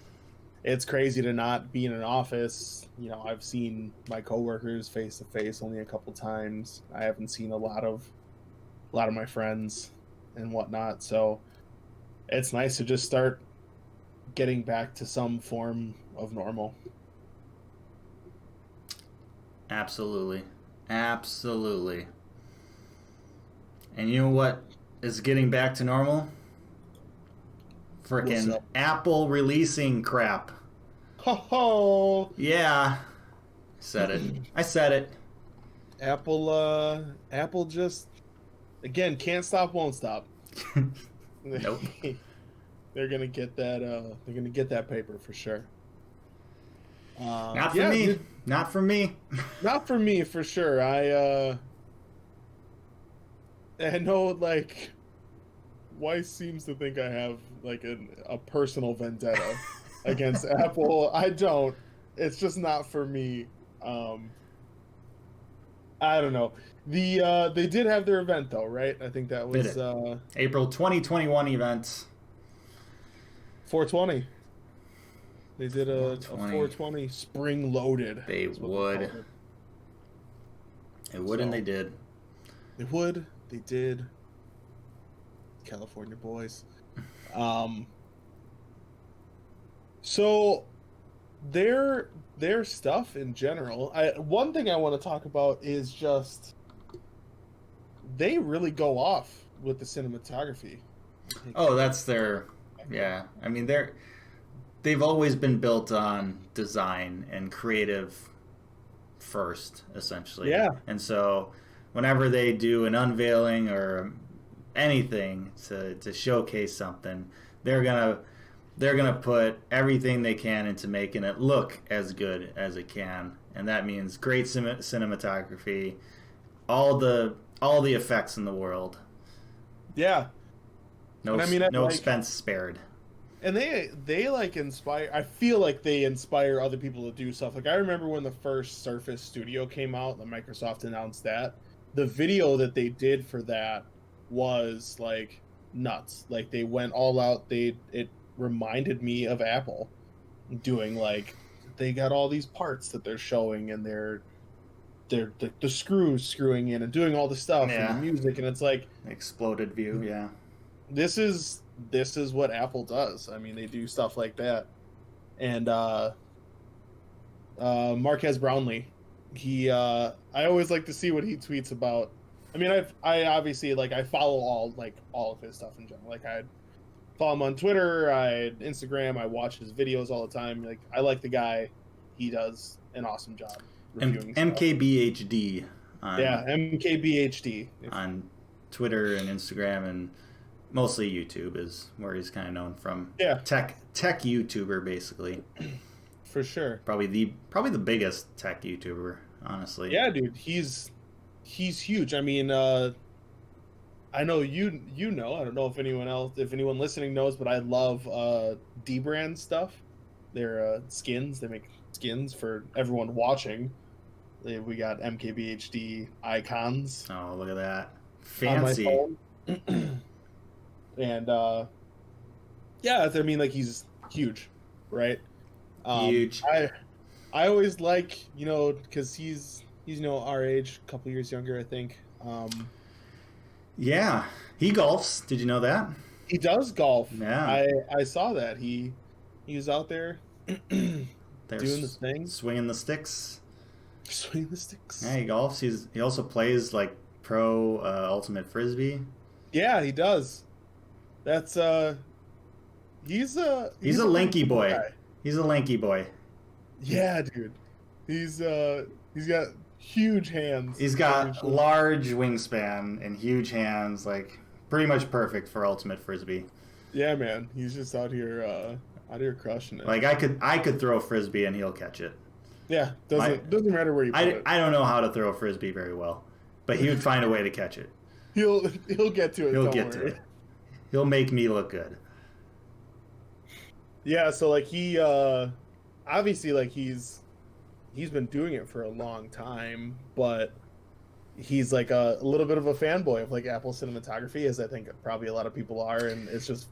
Speaker 3: it's crazy to not be in an office. You know, I've seen my coworkers face to face only a couple times. I haven't seen a lot of my friends and whatnot. So it's nice to just start getting back to some form of normal.
Speaker 2: Absolutely. Absolutely. And you know what is getting back to normal? Frickin' Apple releasing crap.
Speaker 3: Ho ho!
Speaker 2: Yeah. Said it. I said it.
Speaker 3: Apple just, again, can't stop, won't stop.
Speaker 2: Nope.
Speaker 3: They're gonna get that. They're gonna get that paper for sure.
Speaker 2: Not for me. Dude, not for me.
Speaker 3: Not for me, for sure. I know, like, Weiss seems to think I have like a personal vendetta against Apple. I don't. It's just not for me. I don't know. They did have their event though, right? I think that was
Speaker 2: April 2021 event.
Speaker 3: 420. They did a 420 spring loaded.
Speaker 2: They would. They would, and they did.
Speaker 3: They would. They did. California boys. So their stuff in general. One thing I want to talk about is just they really go off with the cinematography.
Speaker 2: Oh, that's their. Yeah, I mean they've always been built on design and creative first, essentially.
Speaker 3: Yeah.
Speaker 2: And so whenever they do an unveiling or anything to showcase something, they're gonna put everything they can into making it look as good as it can, and that means great cinematography, all the effects in the world.
Speaker 3: Yeah.
Speaker 2: No expense spared.
Speaker 3: And they like inspire. I feel like they inspire other people to do stuff. Like I remember when the first Surface Studio came out, and Microsoft announced that. The video that they did for that was like nuts. Like they went all out. It reminded me of Apple doing, like, they got all these parts that they're showing, and they're the screws screwing in and doing all the stuff and the music, and it's like
Speaker 2: exploded view. Yeah.
Speaker 3: This is what Apple does. I mean, they do stuff like that. And Marquez Brownlee, I always like to see what he tweets about. I mean, I obviously, like, I follow all of his stuff in general. Like, I follow him on Twitter, Instagram, I watch his videos all the time. Like, I like the guy. He does an awesome job reviewing stuff.
Speaker 2: MKBHD.
Speaker 3: MKBHD
Speaker 2: on Twitter and Instagram, and mostly YouTube is where he's kind of known from.
Speaker 3: Yeah.
Speaker 2: Tech YouTuber, basically.
Speaker 3: For sure.
Speaker 2: Probably the biggest tech YouTuber, honestly.
Speaker 3: Yeah, dude, he's huge. I mean, I know you know. I don't know if anyone listening knows, but I love D-brand stuff. They're skins. They make skins for everyone watching. We got MKBHD icons.
Speaker 2: Oh, look at that. Fancy.
Speaker 3: On my phone. And yeah, I mean, like, he's huge, right?
Speaker 2: Huge.
Speaker 3: I always like, because he's our age, a couple years younger, I think.
Speaker 2: Yeah, he golfs. Did you know that?
Speaker 3: He does golf.
Speaker 2: Yeah,
Speaker 3: I saw that. He was out there doing the thing,
Speaker 2: swinging the sticks.
Speaker 3: Swinging the sticks.
Speaker 2: Yeah, he golfs. He also plays like pro ultimate frisbee.
Speaker 3: Yeah, he does. That's he's a
Speaker 2: lanky boy.
Speaker 3: Guy.
Speaker 2: He's a lanky boy.
Speaker 3: Yeah, dude. He's got huge hands.
Speaker 2: He's got large wingspan and huge hands, like pretty much perfect for ultimate frisbee.
Speaker 3: Yeah, man. He's just out here Out here crushing it.
Speaker 2: Like I could throw a frisbee and he'll catch it.
Speaker 3: Yeah, doesn't matter where you put it.
Speaker 2: I don't know how to throw a frisbee very well, but he would find a way to catch it.
Speaker 3: He'll get to it.
Speaker 2: He'll get to it. He'll make me look good.
Speaker 3: Yeah, so like he obviously like he's been doing it for a long time, but he's like a little bit of a fanboy of like Apple cinematography, as I think probably a lot of people are, and it's just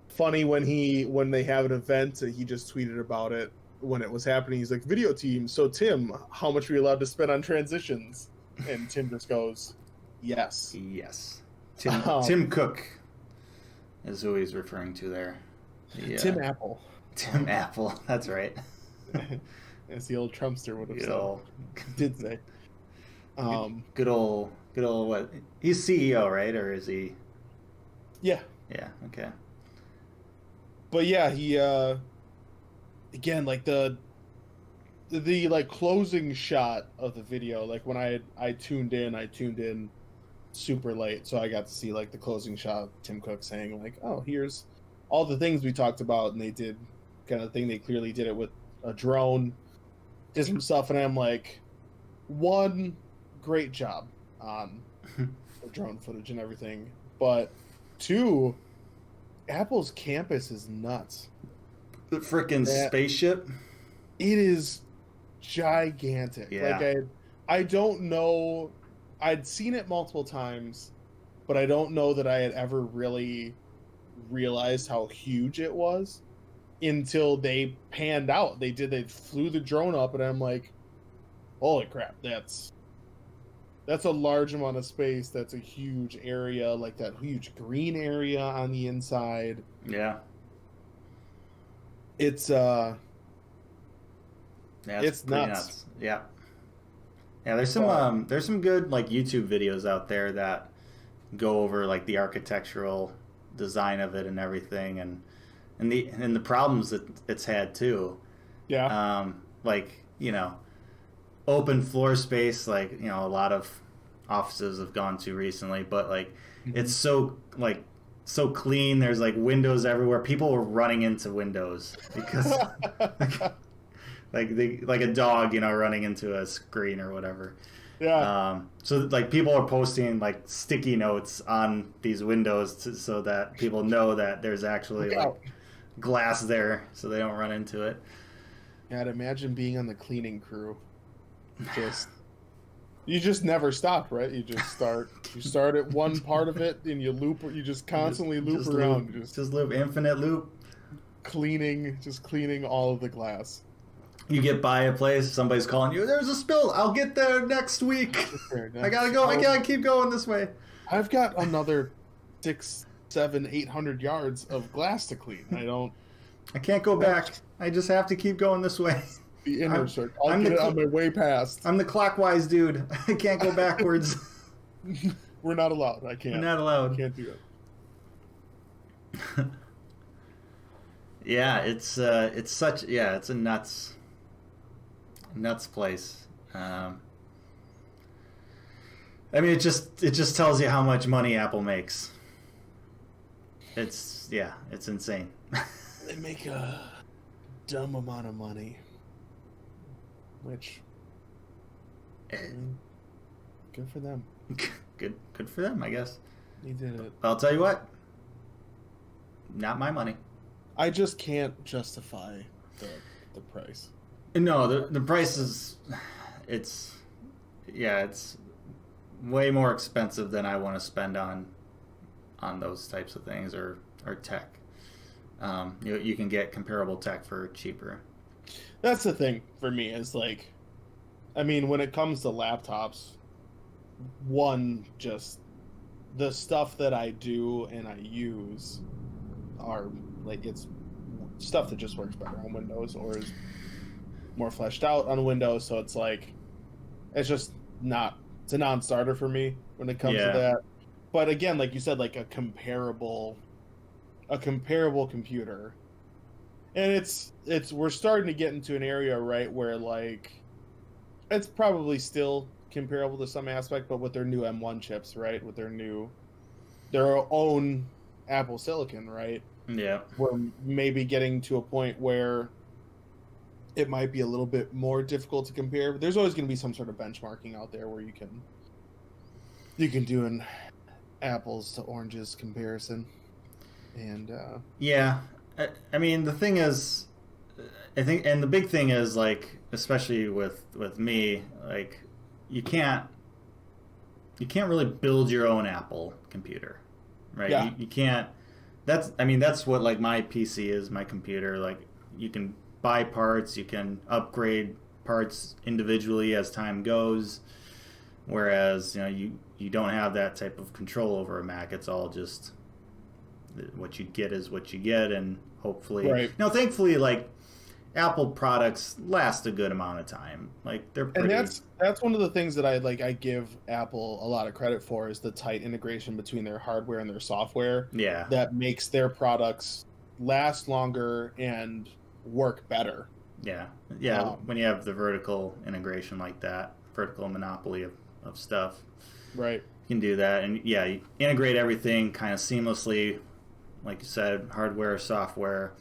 Speaker 3: funny when they have an event, he just tweeted about it when it was happening. He's like, video team, so Tim, how much are we allowed to spend on transitions? And Tim just goes, yes.
Speaker 2: Tim Cook is who he's referring to there.
Speaker 3: Tim Apple.
Speaker 2: Tim Apple, that's right.
Speaker 3: As the old Trumpster would have said. Did say.
Speaker 2: Good old what? He's CEO, right? Or is he?
Speaker 3: Yeah.
Speaker 2: Yeah. Okay.
Speaker 3: But yeah, he again, like the like closing shot of the video, like when I tuned in super late, so I got to see like the closing shot of Tim Cook saying like, oh, here's all the things we talked about, and they did kind of thing. They clearly did it with a drone, did some stuff, and I'm like, one, great job on the drone footage and everything, but two, Apple's campus is nuts.
Speaker 2: The frickin' spaceship.
Speaker 3: It is gigantic.
Speaker 2: Yeah.
Speaker 3: Like I don't know. I'd seen it multiple times, but I don't know that I had ever really realized how huge it was until they panned out. They flew the drone up, and I'm like, holy crap, that's a large amount of space. That's a huge area, like that huge green area on the inside.
Speaker 2: Yeah.
Speaker 3: It's it's nuts.
Speaker 2: Yeah. Yeah, there's some good like YouTube videos out there that go over like the architectural design of it and everything, and the problems that it's had too.
Speaker 3: Yeah.
Speaker 2: Like, you know, open floor space, like, you know, a lot of offices have gone to recently, but like it's so clean. There's like windows everywhere. People were running into windows because like a dog, you know, running into a screen or whatever.
Speaker 3: Yeah.
Speaker 2: So like people are posting like sticky notes on these windows so that people know that there's actually like glass there, so they don't run into it.
Speaker 3: God, imagine being on the cleaning crew. You just never stop, right? You just start. You start at one part of it, and you loop. You just constantly loop around.
Speaker 2: Just loop, infinite loop.
Speaker 3: Just cleaning all of the glass.
Speaker 2: You get by a place, somebody's calling you. There's a spill. I'll get there next week. I gotta go. I gotta keep going this way.
Speaker 3: I've got another 600, 700, 800 yards of glass to clean.
Speaker 2: I can't go back. I just have to keep going this way.
Speaker 3: The inner circle. I'll get it on my way past.
Speaker 2: I'm the clockwise dude. I can't go backwards.
Speaker 3: We're not allowed. I can't.
Speaker 2: We're not allowed.
Speaker 3: I can't do it.
Speaker 2: Yeah, it's a nuts place. I mean, it just tells you how much money Apple makes. It's insane.
Speaker 3: They make a dumb amount of money. Which, good for them.
Speaker 2: Good for them, I guess.
Speaker 3: They did it.
Speaker 2: I'll tell you what. Not my money.
Speaker 3: I just can't justify the price.
Speaker 2: No, the price is, it's way more expensive than I want to spend on those types of things or tech. You can get comparable tech for cheaper.
Speaker 3: That's the thing for me is like, I mean, when it comes to laptops, just the stuff that I do and I use are like, it's stuff that just works better on Windows or is more fleshed out on Windows. So it's like, it's just it's a non-starter for me when it comes to that. But again, like you said, like a comparable computer. And it's we're starting to get into an area, right, where like it's probably still comparable to some aspect, but with their new M1 chips, right, with their own Apple Silicon, right,
Speaker 2: Yeah.
Speaker 3: We're maybe getting to a point where it might be a little bit more difficult to compare, but there's always going to be some sort of benchmarking out there where you can do an apples to oranges comparison. And
Speaker 2: yeah, I mean, the thing is, I think, and the big thing is, like, especially with me, like, you can't really build your own Apple computer, right?
Speaker 3: Yeah.
Speaker 2: You can't. That's what, like, my PC is, my computer. Like, you can buy parts, you can upgrade parts individually as time goes, whereas, you don't have that type of control over a Mac. It's all just what you get is what you get, and hopefully,
Speaker 3: Right.
Speaker 2: Thankfully, like, Apple products last a good amount of time. Like, they're pretty.
Speaker 3: And that's one of the things that I give Apple a lot of credit for, is the tight integration between their hardware and their software.
Speaker 2: Yeah.
Speaker 3: That makes their products last longer and work better.
Speaker 2: Yeah. When you have the vertical integration like that, vertical monopoly of stuff,
Speaker 3: Right.
Speaker 2: you can do that. And yeah, you integrate everything kind of seamlessly, like you said, hardware, software.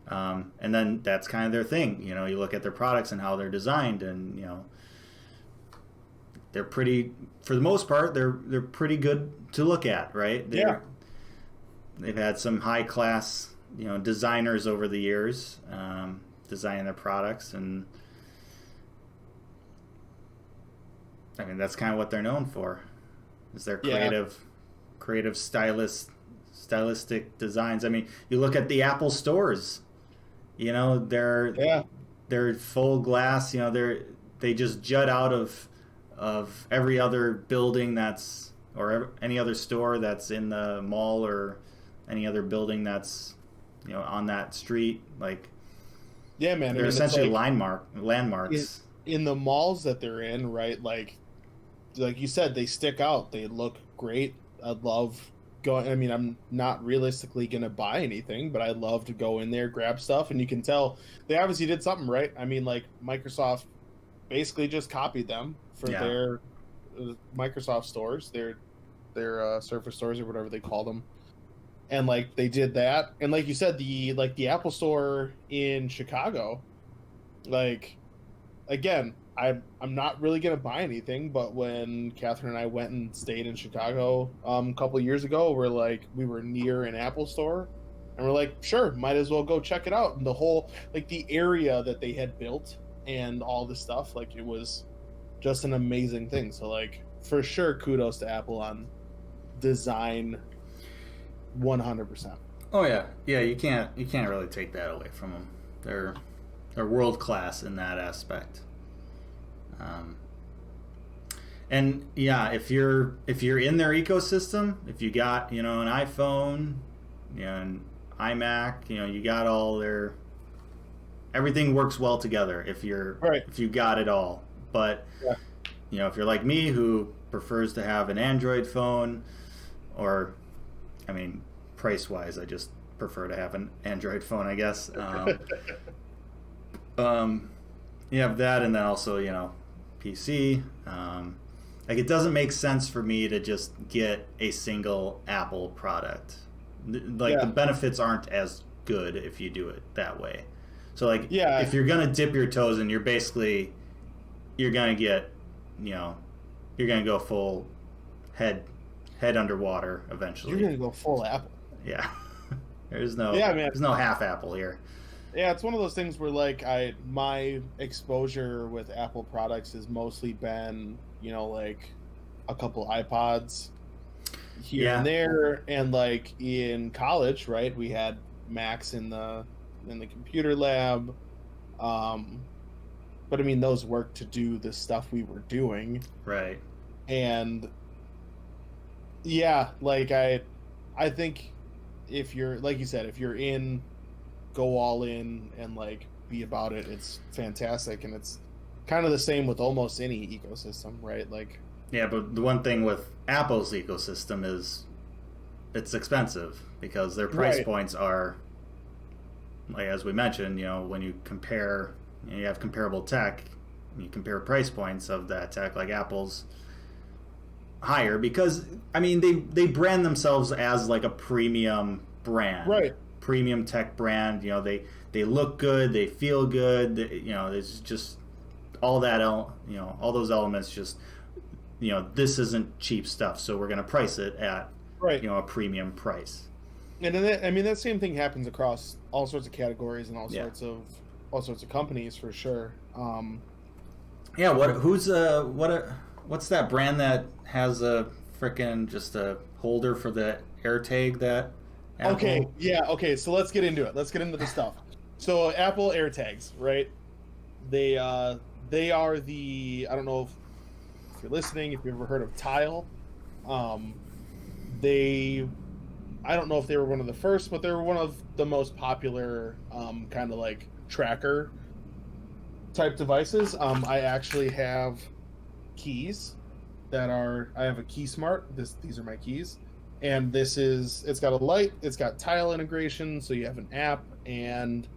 Speaker 2: And then that's kind of their thing. You look at their products and how they're designed, and they're pretty, for the most part, they're pretty good to look at, right? They've had some high class, designers over the years, designing their products, and I mean, that's kind of what they're known for, is their creative stylistic designs. I mean, you look at the Apple stores. They're full glass. They just jut out of every other building or any other store that's in the mall, or any other building that's on that street. Like,
Speaker 3: yeah, man,
Speaker 2: they're essentially landmarks
Speaker 3: in the malls that they're in, right? Like you said, they stick out. They look great. I love going. I mean, I'm not realistically gonna buy anything, but I love to go in there, grab stuff, and you can tell they obviously did something right. I mean, like, Microsoft basically just copied them for their Microsoft stores, their Surface stores, or whatever they call them, and like they did that. And like you said, the Apple Store in Chicago, like, again, I'm not really gonna buy anything, but when Catherine and I went and stayed in Chicago a couple of years ago, we were near an Apple store, and we're like, sure, might as well go check it out. And the whole, like, the area that they had built and all the stuff, like, it was just an amazing thing. So, like, for sure, kudos to Apple on design, 100%.
Speaker 2: Oh yeah, you can't really take that away from them. They're world class in that aspect. And yeah, if you're in their ecosystem, if you got an iPhone, an iMac, you got all everything works well together if you got it all. But if you're like me, who prefers to have an Android phone, or, I mean, price wise, I just prefer to have an Android phone, I guess. You have that, and then also PC. Like, it doesn't make sense for me to just get a single Apple product. Like, the benefits aren't as good if you do it that way. So, like, if you're gonna dip your toes in, you're gonna get, you're gonna go full head underwater eventually.
Speaker 3: You're gonna go full Apple.
Speaker 2: Yeah. There's no half Apple here.
Speaker 3: Yeah, it's one of those things where, like, my exposure with Apple products has mostly been, like, a couple iPods here and there, and, like, in college, right, we had Macs in the computer lab, but I mean, those worked to do the stuff we were doing,
Speaker 2: right?
Speaker 3: And yeah, like, I think if you're, like you said, if you're in, go all in and, like, be about it, it's fantastic. And it's kind of the same with almost any ecosystem, right? Like,
Speaker 2: yeah, but the one thing with Apple's ecosystem is it's expensive, because their price points are, like, as we mentioned, when you compare, you have comparable tech, and you compare price points of that tech, like Apple's higher, because, I mean, they brand themselves as, like, a premium brand,
Speaker 3: right?
Speaker 2: premium tech brand. You know, they look good, they feel good. You know, it's just all that. You know, all those elements. Just, you know, this isn't cheap stuff, so we're going to price it at
Speaker 3: Right.
Speaker 2: you know, a premium price.
Speaker 3: And then that, I mean, that same thing happens across all sorts of categories and all
Speaker 2: Yeah.
Speaker 3: sorts of companies for sure.
Speaker 2: Yeah. What's that brand that has a frickin' just a holder for the AirTag that? Apple?
Speaker 3: Okay, yeah, okay. So let's get into it. Let's get into the stuff. So Apple AirTags, right? They are the, I don't know if you're listening, if you've ever heard of Tile. I don't know if they were one of the first, but they were one of the most popular kind of like tracker type devices. I actually have keys I have a Key Smart. These are my keys. And it's got a light, it's got Tile integration, so you have an app. And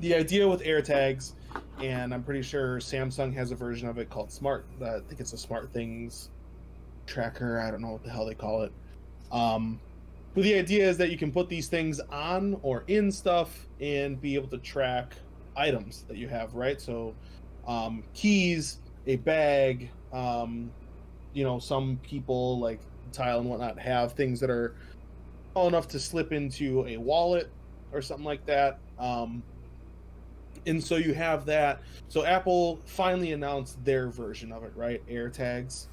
Speaker 3: the idea with AirTags, and I'm pretty sure Samsung has a version of it called Smart. I think it's a Smart Things tracker. I don't know what the hell they call it. But the idea is that you can put these things on or in stuff and be able to track items that you have, right? So keys, a bag, you know, some people like Tile and whatnot have things that are small enough to slip into a wallet or something like that. And so you have that. So Apple finally announced their version of it, right? AirTags.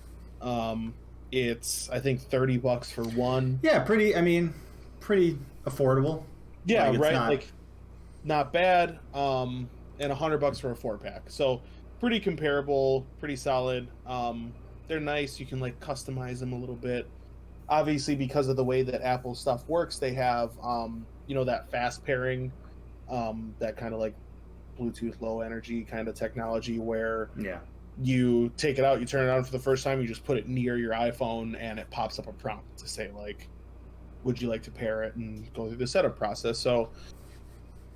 Speaker 3: It's I think $30 for one.
Speaker 2: Yeah, pretty affordable.
Speaker 3: Yeah,
Speaker 2: like,
Speaker 3: right.
Speaker 2: Not...
Speaker 3: Like not bad. And $100 for a 4-pack. So pretty comparable, pretty solid. They're nice. You can like customize them a little bit. Obviously, because of the way that Apple stuff works, they have you know, that fast pairing, that kind of like Bluetooth low energy kind of technology where you take it out, you turn it on for the first time, you just put it near your iPhone, and it pops up a prompt to say like, would you like to pair it, and go through the setup process. So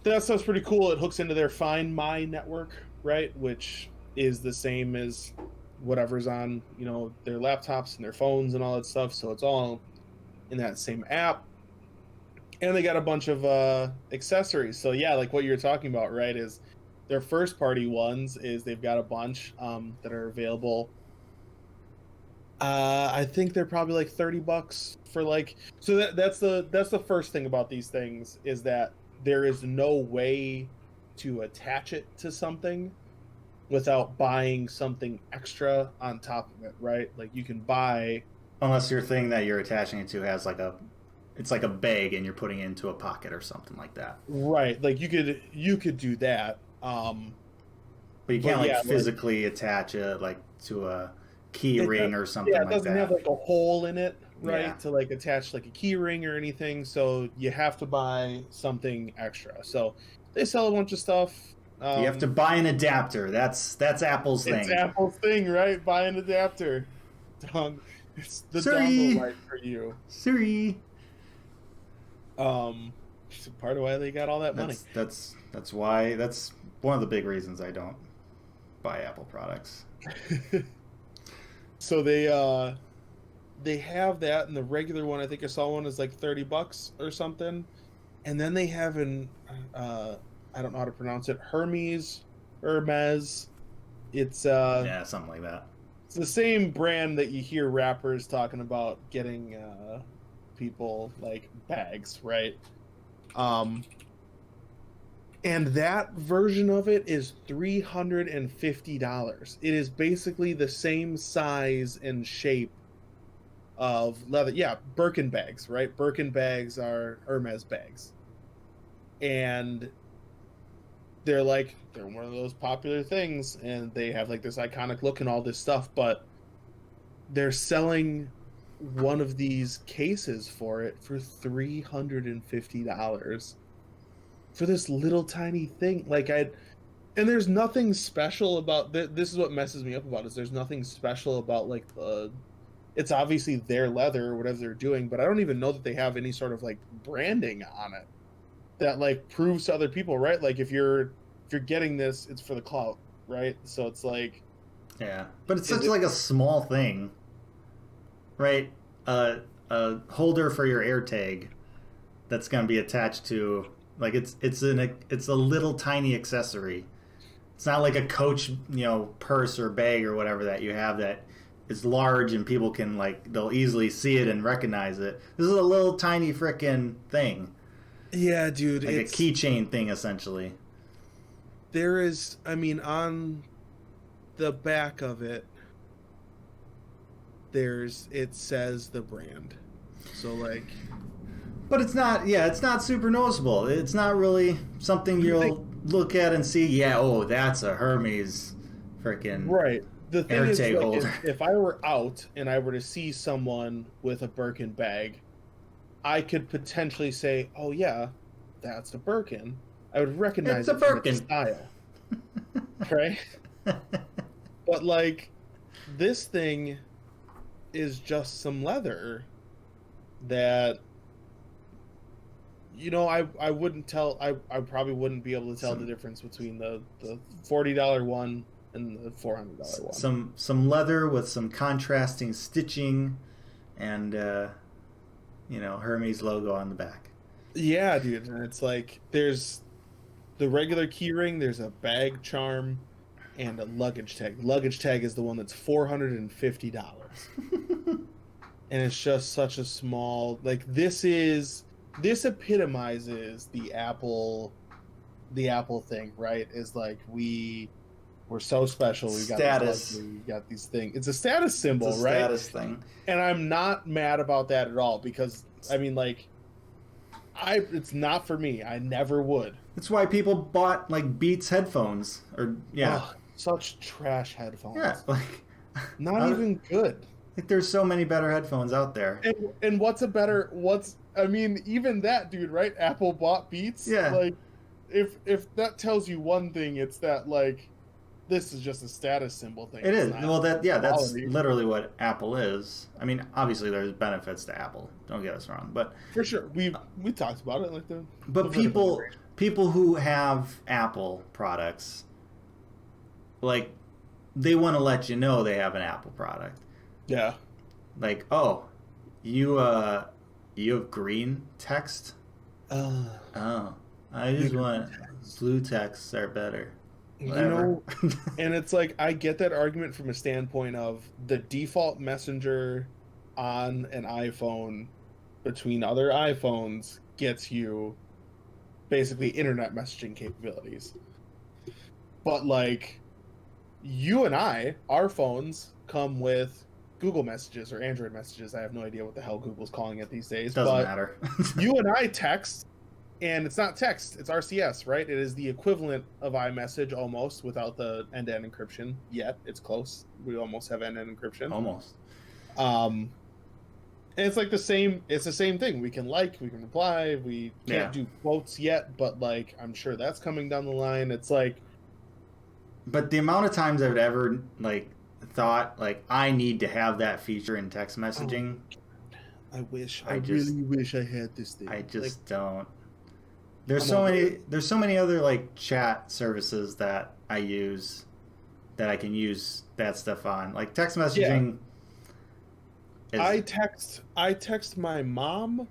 Speaker 3: that stuff's pretty cool. It hooks into their Find My network, right, which is the same as whatever's on, you know, their laptops and their phones and all that stuff. So it's all in that same app. And they got a bunch of accessories. So yeah, like what you're talking about, right, is their first party ones is they've got a bunch that are available. I think they're probably like $30 for like, so that's the first thing about these things, is that there is no way to attach it to something without buying something extra on top of it, right? Like you can buy,
Speaker 2: unless your thing that you're attaching it to has like it's like a bag and you're putting it into a pocket or something like that.
Speaker 3: Right. Like you could do that.
Speaker 2: But you can't physically attach it like to a key ring or something like that.
Speaker 3: Yeah, it doesn't have like a hole in it, right?
Speaker 2: Yeah.
Speaker 3: To like attach like a key ring or anything. So you have to buy something extra. So they sell a bunch of stuff.
Speaker 2: You have to buy an adapter. That's Apple's thing.
Speaker 3: It's Apple's thing, right? Buy an adapter. It's the
Speaker 2: Sorry.
Speaker 3: dongle light for you.
Speaker 2: Sorry.
Speaker 3: It's part of why they got all that money.
Speaker 2: That's why. That's one of the big reasons I don't buy Apple products.
Speaker 3: So they have that, and the regular one, I think I saw one, is like $30 or something. And then they have I don't know how to pronounce it, Hermes. It's
Speaker 2: yeah, something like that.
Speaker 3: It's the same brand that you hear rappers talking about getting people like bags, right? And that version of it is $350. It is basically the same size and shape of leather. Yeah, Birkin bags, right? Birkin bags are Hermes bags. And they're one of those popular things, and they have like this iconic look and all this stuff, but they're selling one of these cases for it for $350 for this little tiny thing. And there's nothing special about this is what messes me up about, is there's nothing special about like it's obviously their leather or whatever they're doing, but I don't even know that they have any sort of like branding on it that like proves to other people, right? Like if you're getting this, it's for the clout, right? So it's like,
Speaker 2: yeah, but it's such like a small thing, right? A holder for your AirTag that's going to be attached to, like, it's a little tiny accessory. It's not like a Coach, purse or bag or whatever that you have that is large and people can, like, they'll easily see it and recognize it. This is a little tiny frickin' thing.
Speaker 3: Yeah, dude.
Speaker 2: Like a keychain thing, essentially.
Speaker 3: There is, on the back of it, it says the brand. So, like...
Speaker 2: But it's not super noticeable. It's not really something you'll look at and see, that's a Hermes freaking
Speaker 3: right. The thing is, like,
Speaker 2: holder.
Speaker 3: If I were out and I were to see someone with a Birkin bag, I could potentially say, oh yeah, that's a Birkin. I would recognize it from its style. Right? But, like, this thing is just some leather that... I wouldn't tell. I probably wouldn't be able to tell the difference between the $40 one and the $400 one.
Speaker 2: Some leather with some contrasting stitching, and Hermes logo on the back.
Speaker 3: Yeah, dude. And it's like there's the regular keyring. There's a bag charm and a luggage tag. Luggage tag is the one that's $450, and it's just such a small. Like This epitomizes the Apple thing, right? Is like we're so special. We got
Speaker 2: status.
Speaker 3: We got these things. It's a status symbol,
Speaker 2: it's a
Speaker 3: right?
Speaker 2: Status thing.
Speaker 3: And I'm not mad about that at all because it's not for me. I never would.
Speaker 2: That's why people bought like Beats headphones
Speaker 3: such trash headphones.
Speaker 2: Yeah, like
Speaker 3: not even good.
Speaker 2: Like there's so many better headphones out there.
Speaker 3: And even that, dude, right? Apple bought Beats.
Speaker 2: Yeah.
Speaker 3: Like, if that tells you one thing, it's that, like, this is just a status symbol thing.
Speaker 2: It is. Well, that's literally what Apple is. I mean, obviously there's benefits to Apple. Don't get us wrong, but
Speaker 3: for sure, we talked about it, like
Speaker 2: But people who have Apple products, like, they want to let you know they have an Apple product.
Speaker 3: Yeah.
Speaker 2: Like, oh, you have green text? Oh. I just want blue texts are better. Whatever.
Speaker 3: And it's like, I get that argument from a standpoint of the default messenger on an iPhone between other iPhones gets you basically internet messaging capabilities. But, like, you and I, our phones come with Google Messages or Android Messages. I have no idea what the hell Google's calling it these days.
Speaker 2: Doesn't matter.
Speaker 3: You and I text, and it's not text, it's RCS, right? It is the equivalent of iMessage almost without the end-to-end encryption yet. It's close. We almost have end-to-end encryption.
Speaker 2: Almost.
Speaker 3: And it's like the same thing. We can reply, we can't do quotes yet, but, like, I'm sure that's coming down the line. It's like,
Speaker 2: but the amount of times I've ever, like, thought, like, I need to have that feature in text messaging.
Speaker 3: I really wish I had this thing.
Speaker 2: I just don't. There's so many other, like, chat services that I use that I can use that stuff on. Like, text messaging.
Speaker 3: I text my mom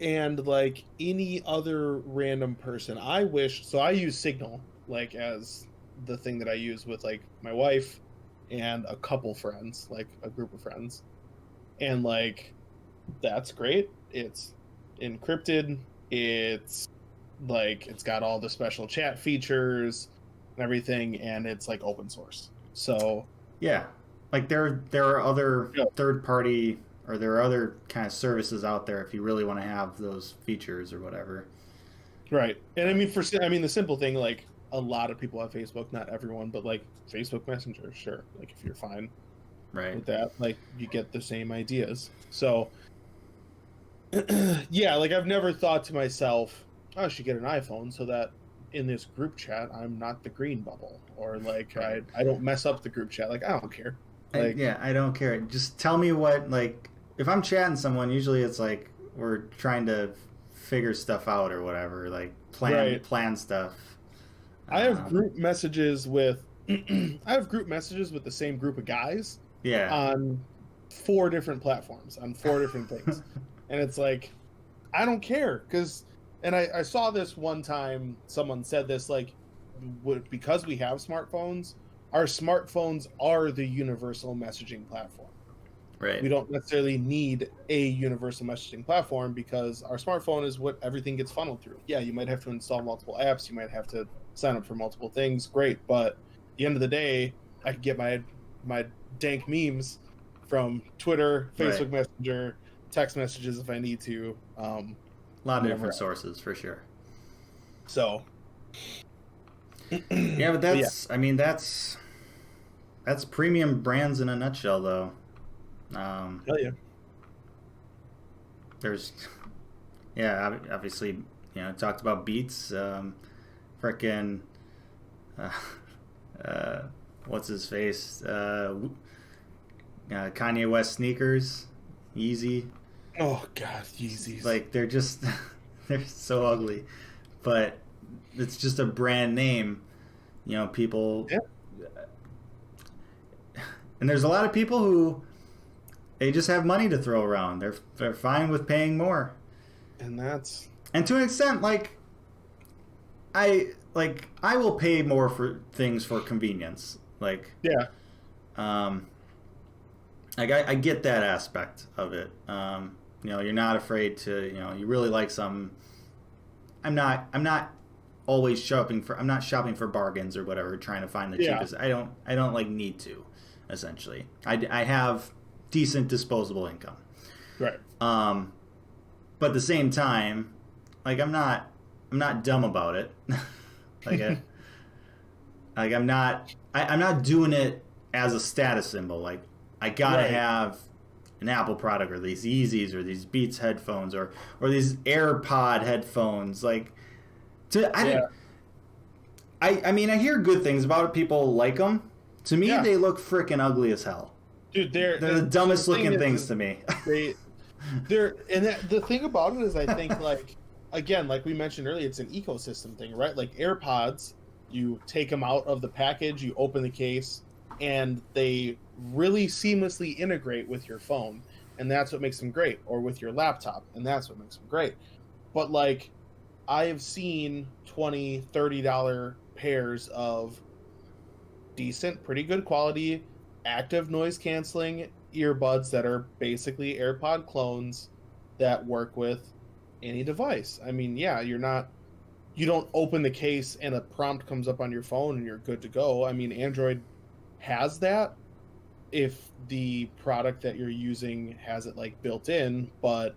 Speaker 3: and, like, any other random person. I use Signal, like, as the thing that I use with, like, my wife and a couple friends, like a group of friends. And, like, that's great. It's encrypted. It's like, it's got all the special chat features and everything, and it's, like, open source. So
Speaker 2: yeah, like, there are other third party, or there are other kind of services out there if you really want to have those features or whatever.
Speaker 3: Right. And I mean, the simple thing, like, a lot of people have Facebook, not everyone, but, like, Facebook Messenger, sure. Like, if you're fine with that, like, you get the same ideas. So, yeah, like, I've never thought to myself, I should get an iPhone so that in this group chat, I'm not the green bubble. Or, like, I don't mess up the group chat. Like, I don't care. Like,
Speaker 2: I don't care. Just tell me what, like, if I'm chatting someone, usually it's like we're trying to figure stuff out or whatever, like, plan stuff.
Speaker 3: I have group messages with the same group of guys.
Speaker 2: Yeah.
Speaker 3: On 4 different platforms, on 4 different things. And it's like, I don't care and I saw this one time. Someone said this like, because we have smartphones, our smartphones are the universal messaging platform.
Speaker 2: Right.
Speaker 3: We don't necessarily need a universal messaging platform because our smartphone is what everything gets funneled through. Yeah, you might have to install multiple apps. You might have to sign up for multiple things. Great. But at the end of the day, I can get my dank memes from Twitter, Facebook Messenger, text messages if I need to.
Speaker 2: A lot of different sources for sure.
Speaker 3: So.
Speaker 2: Yeah, but I mean, that's premium brands in a nutshell, though.
Speaker 3: Hell yeah.
Speaker 2: There's, yeah, obviously, talked about Beats, frickin', what's his face, Kanye West sneakers, Yeezy.
Speaker 3: Oh God, Yeezys.
Speaker 2: Like, they're just, they're so ugly, but it's just a brand name, people.
Speaker 3: Yeah.
Speaker 2: And there's a lot of people who, they just have money to throw around. They're fine with paying more. And to an extent, I will pay more for things for convenience.
Speaker 3: Yeah.
Speaker 2: I get that aspect of it. You're not afraid to, you really like some. I'm not always shopping for bargains or whatever, trying to find the cheapest. I don't need to, essentially. I have decent disposable income.
Speaker 3: Right.
Speaker 2: But at the same time, I'm not dumb about it. I'm not doing it as a status symbol. I gotta have an Apple product, or these Yeezys, or these Beats headphones, or these AirPod headphones. I mean, I hear good things about it. People like them. To me, they look freaking ugly as hell.
Speaker 3: Dude,
Speaker 2: they're the dumbest looking things to me.
Speaker 3: The thing about it is, I think, again, like we mentioned earlier, it's an ecosystem thing, right? Like AirPods, you take them out of the package, you open the case, and they really seamlessly integrate with your phone, and that's what makes them great, or with your laptop, and that's what makes them great. But I have seen $20, $30 pairs of decent, pretty good quality, active noise canceling earbuds that are basically AirPod clones that work with any device. I mean, yeah, you don't open the case and a prompt comes up on your phone and you're good to go. I mean, Android has that if the product that you're using has it built in, but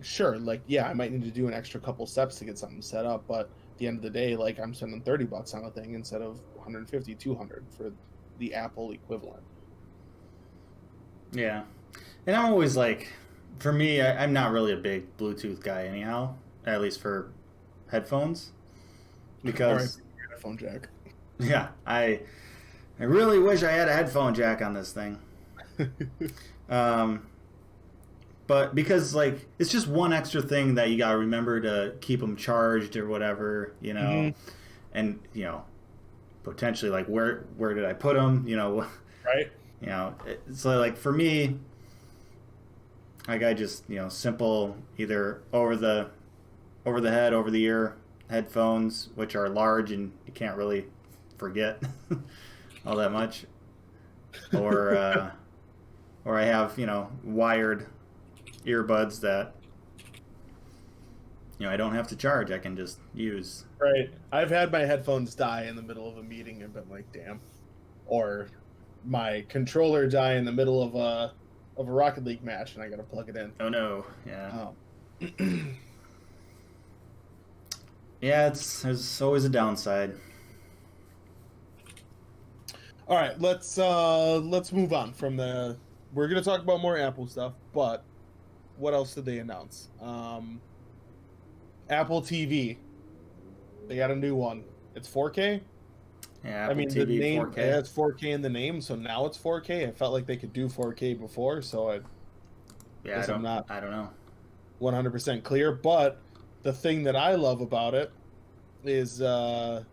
Speaker 3: sure, I might need to do an extra couple steps to get something set up, but at the end of the day, I'm spending $30 on a thing instead of $150, $200 for the Apple equivalent.
Speaker 2: Yeah. And I'm always for me, I'm not really a big Bluetooth guy anyhow, at least for headphones, because
Speaker 3: headphone jack.
Speaker 2: Yeah, I really wish I had a headphone jack on this thing. But because it's just one extra thing that you gotta remember to keep them charged or whatever, and potentially where did I put them,
Speaker 3: right?
Speaker 2: So for me, I just simple, either over the head, over the ear headphones, which are large and you can't really forget all that much, or I have wired earbuds that I don't have to charge. I can just use.
Speaker 3: Right. I've had my headphones die in the middle of a meeting and been like, damn. Or my controller die in the middle of a Rocket League match and I gotta plug it in.
Speaker 2: Oh no. Yeah. Yeah, there's always a downside.
Speaker 3: All right, let's move on from the. We're gonna talk about more Apple stuff, but what else did they announce? Apple TV. They got a new one. It's 4K.
Speaker 2: Yeah, Apple TV
Speaker 3: the name
Speaker 2: 4K.
Speaker 3: It's 4K in the name, so now it's 4K. I felt like they could do 4K before, so I don't know. 100% clear, but the thing that I love about it is the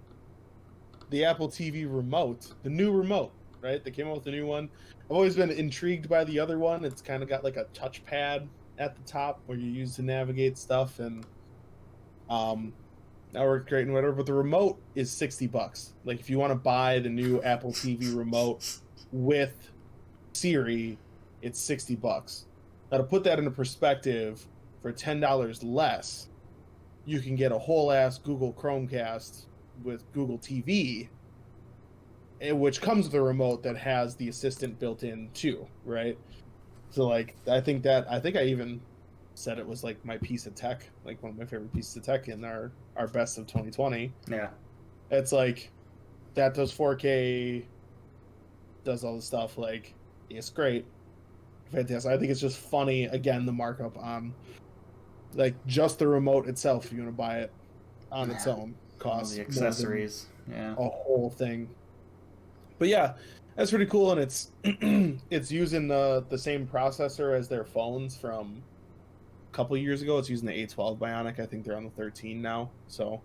Speaker 3: Apple TV remote, the new remote, right? They came out with a new one. I've always been intrigued by the other one. It's kind of got a touchpad at the top where you use to navigate stuff, and that worked great and whatever. But the remote is $60. Like if you want to buy the new Apple TV remote with Siri, it's $60. Now to put that into perspective, for $10 less, you can get a whole ass Google Chromecast with Google TV, which comes with a remote that has the assistant built in too, right? So like I think I even said it was like my piece of tech, like one of my favorite pieces of tech in our best of 2020.
Speaker 2: Yeah.
Speaker 3: It's like that does 4K, does all the stuff, like it's great. Fantastic. I think it's just funny, again, the markup on like just the remote itself, if you want to buy it on its own, costs
Speaker 2: the accessories. Yeah.
Speaker 3: a whole thing. But yeah, that's pretty cool, and it's it's using the same processor as their phones from a couple years ago. It's using the A12 Bionic. I think they're on the 13 now, so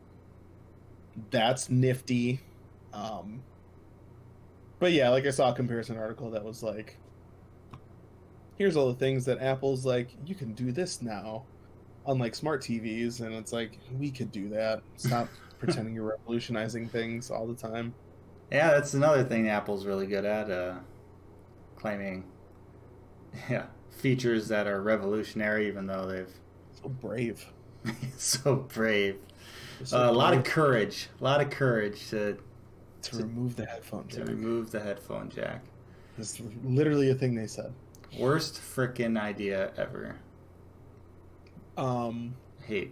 Speaker 3: that's nifty. But yeah, like I saw a comparison article that was like, here's all the things that Apple's like, you can do this now, unlike smart TVs, and it's like, we could do that. Stop pretending you're revolutionizing things all the time.
Speaker 2: Yeah, that's another thing Apple's really good at, claiming features that are revolutionary, even though they've...
Speaker 3: So brave.
Speaker 2: So brave.
Speaker 3: So
Speaker 2: a lot
Speaker 3: brave.
Speaker 2: of courage. A lot of courage to
Speaker 3: remove the headphone jack.
Speaker 2: To remove the headphone jack.
Speaker 3: That's literally a thing they said.
Speaker 2: Worst frickin' idea ever.
Speaker 3: I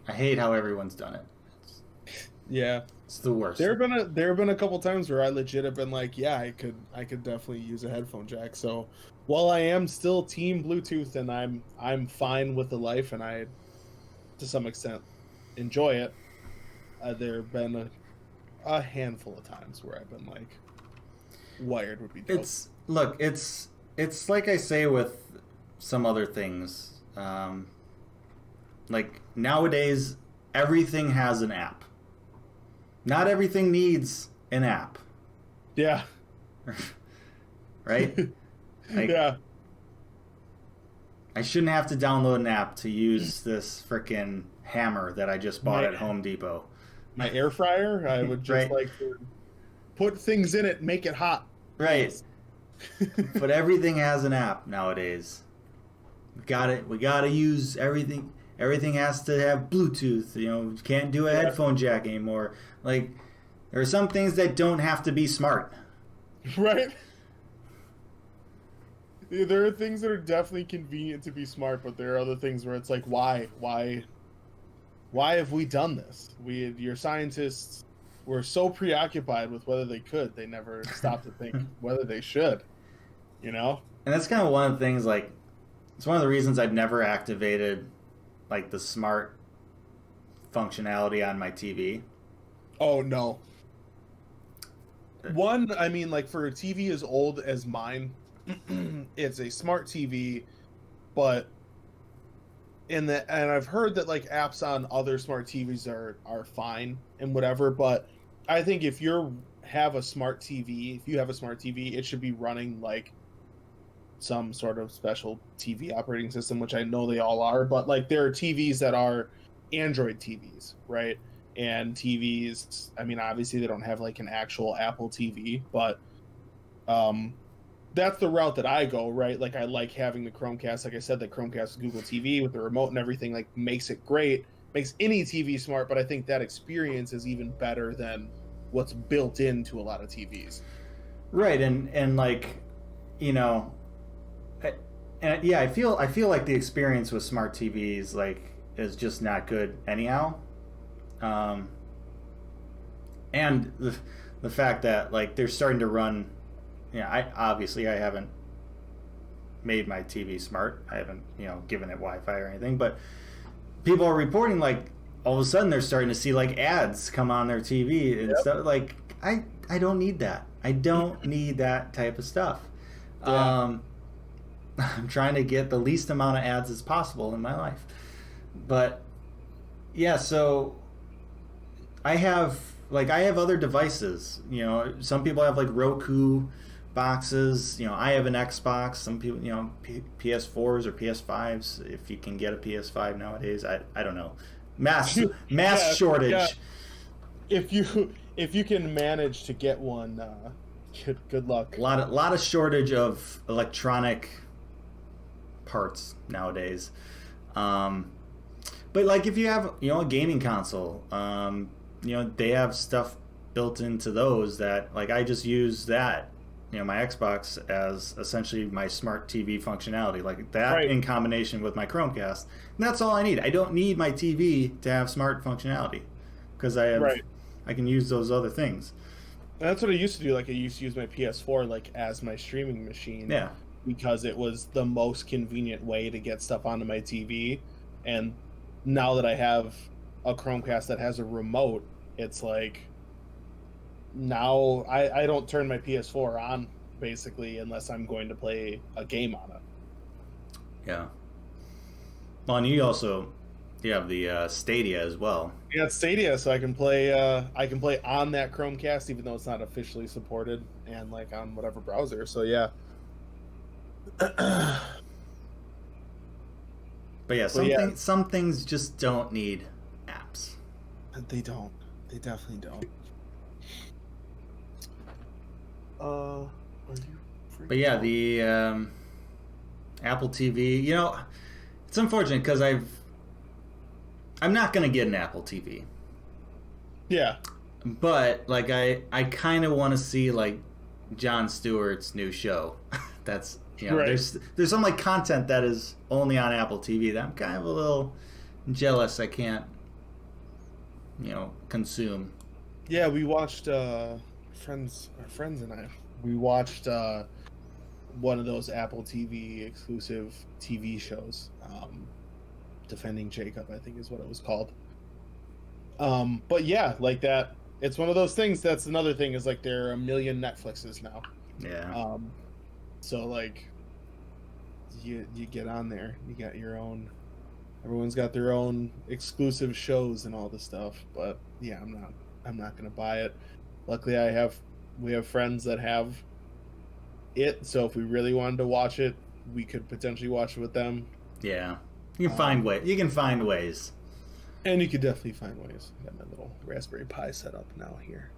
Speaker 2: I hate how everyone's done it.
Speaker 3: Yeah.
Speaker 2: It's the worst.
Speaker 3: There have been a couple times where I legit have been like, yeah, I could definitely use a headphone jack. So while I am still team Bluetooth and I'm fine with the life and I to some extent enjoy it, there have been a handful of times where I've been like, wired would be dope.
Speaker 2: It's like I say with some other things. Like nowadays everything has an app. Not everything needs an app.
Speaker 3: Yeah.
Speaker 2: Right? Like,
Speaker 3: yeah.
Speaker 2: I shouldn't have to download an app to use this frickin' hammer that I just bought at Home Depot.
Speaker 3: My air fryer, I would just like to put things in it, make it hot.
Speaker 2: Right. But everything has an app nowadays. We gotta use everything. Everything has to have Bluetooth. You can't do a headphone jack anymore. Like, there are some things that don't have to be smart.
Speaker 3: Right? There are things that are definitely convenient to be smart, but there are other things where it's like, why have we done this? Your scientists were so preoccupied with whether they could, they never stopped to think whether they should. You know?
Speaker 2: And that's kind of one of the things, like, it's one of the reasons I've never activated, like, the smart functionality on my TV.
Speaker 3: Oh, no. One, I mean, like, for a TV as old as mine, it's a smart TV, but and I've heard that like apps on other smart TVs are fine and whatever, but I think if you have a smart TV, it should be running like some sort of special TV operating system, which I know they all are, but like there are TVs that are Android TVs, right? And TVs, I mean, obviously they don't have like an actual Apple TV, but that's the route that I go, right? Like I like having the Chromecast. Like I said, the Chromecast with Google TV with the remote and everything, like makes it great, makes any TV smart, but I think that experience is even better than what's built into a lot of TVs.
Speaker 2: Right, and like, you know, and yeah, I feel like the experience with smart TVs like is just not good anyhow. And the fact that like they're starting to run, I haven't made my TV smart. I haven't, given it Wi-Fi or anything, but people are reporting like all of a sudden they're starting to see like ads come on their TV and stuff. Like I don't need that. I don't need that type of stuff. Yeah. I'm trying to get the least amount of ads as possible in my life. But yeah, so I have other devices. Some people have like Roku boxes. You know, I have an Xbox. Some people, you know, PS4s or PS5s. If you can get a PS5 nowadays, I don't know. Mass shortage.
Speaker 3: Yeah. If you can manage to get one, good luck.
Speaker 2: A lot of shortage of electronic parts nowadays. But like if you have, you know, a gaming console, you know, they have stuff built into those that, like, I just use that, you know, my Xbox as essentially my smart TV functionality, like that,
Speaker 3: right,
Speaker 2: in combination with my Chromecast. And that's all I need. I don't need my TV to have smart functionality because I have,
Speaker 3: right,
Speaker 2: I can use those other things.
Speaker 3: And that's what I used to do. Like I used to use my PS4 like as my streaming machine.
Speaker 2: Yeah.
Speaker 3: Because it was the most convenient way to get stuff onto my TV. And now that I have a Chromecast that has a remote, it's like now I don't turn my PS4 on basically unless I'm going to play a game on it.
Speaker 2: Yeah. Well, and you have the Stadia as well.
Speaker 3: Yeah, it's Stadia, so I can play on that Chromecast even though it's not officially supported, and like on whatever browser. So yeah.
Speaker 2: But yeah, some things just don't need apps.
Speaker 3: They don't. They definitely don't.
Speaker 2: But yeah, the Apple TV, you know, it's unfortunate because I'm not gonna get an Apple TV.
Speaker 3: Yeah.
Speaker 2: But like I kind of want to see like Jon Stewart's new show. That's, you know,
Speaker 3: right,
Speaker 2: there's some like content that is only on Apple TV that I'm kind of a little jealous I can't, you know, consume.
Speaker 3: Yeah, we watched our friends and I. We watched one of those Apple TV exclusive TV shows. Defending Jacob, I think is what it was called. But yeah, like that. It's one of those things. That's another thing, is like there are a million Netflixes now.
Speaker 2: Yeah.
Speaker 3: So like, you get on there. You got your own. Everyone's got their own exclusive shows and all this stuff. But yeah, I'm not gonna buy it. Luckily, we have friends that have it. So if we really wanted to watch it, we could potentially watch it with them.
Speaker 2: Yeah. You can find ways. You can find ways.
Speaker 3: And you could definitely find ways. I got my little Raspberry Pi set up now here.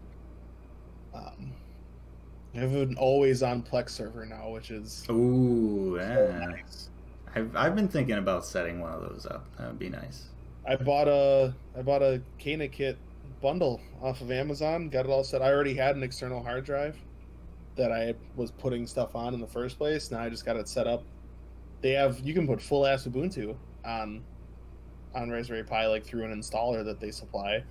Speaker 3: I have an always on Plex server now, which is
Speaker 2: ooh, yeah.
Speaker 3: so nice.
Speaker 2: I've been thinking about setting one of those up. That would be nice.
Speaker 3: I bought a Kana kit bundle off of Amazon. Got it all set. I already had an external hard drive that I was putting stuff on in the first place. Now I just got it set up. You can put full ass Ubuntu on Raspberry Pi, like through an installer that they supply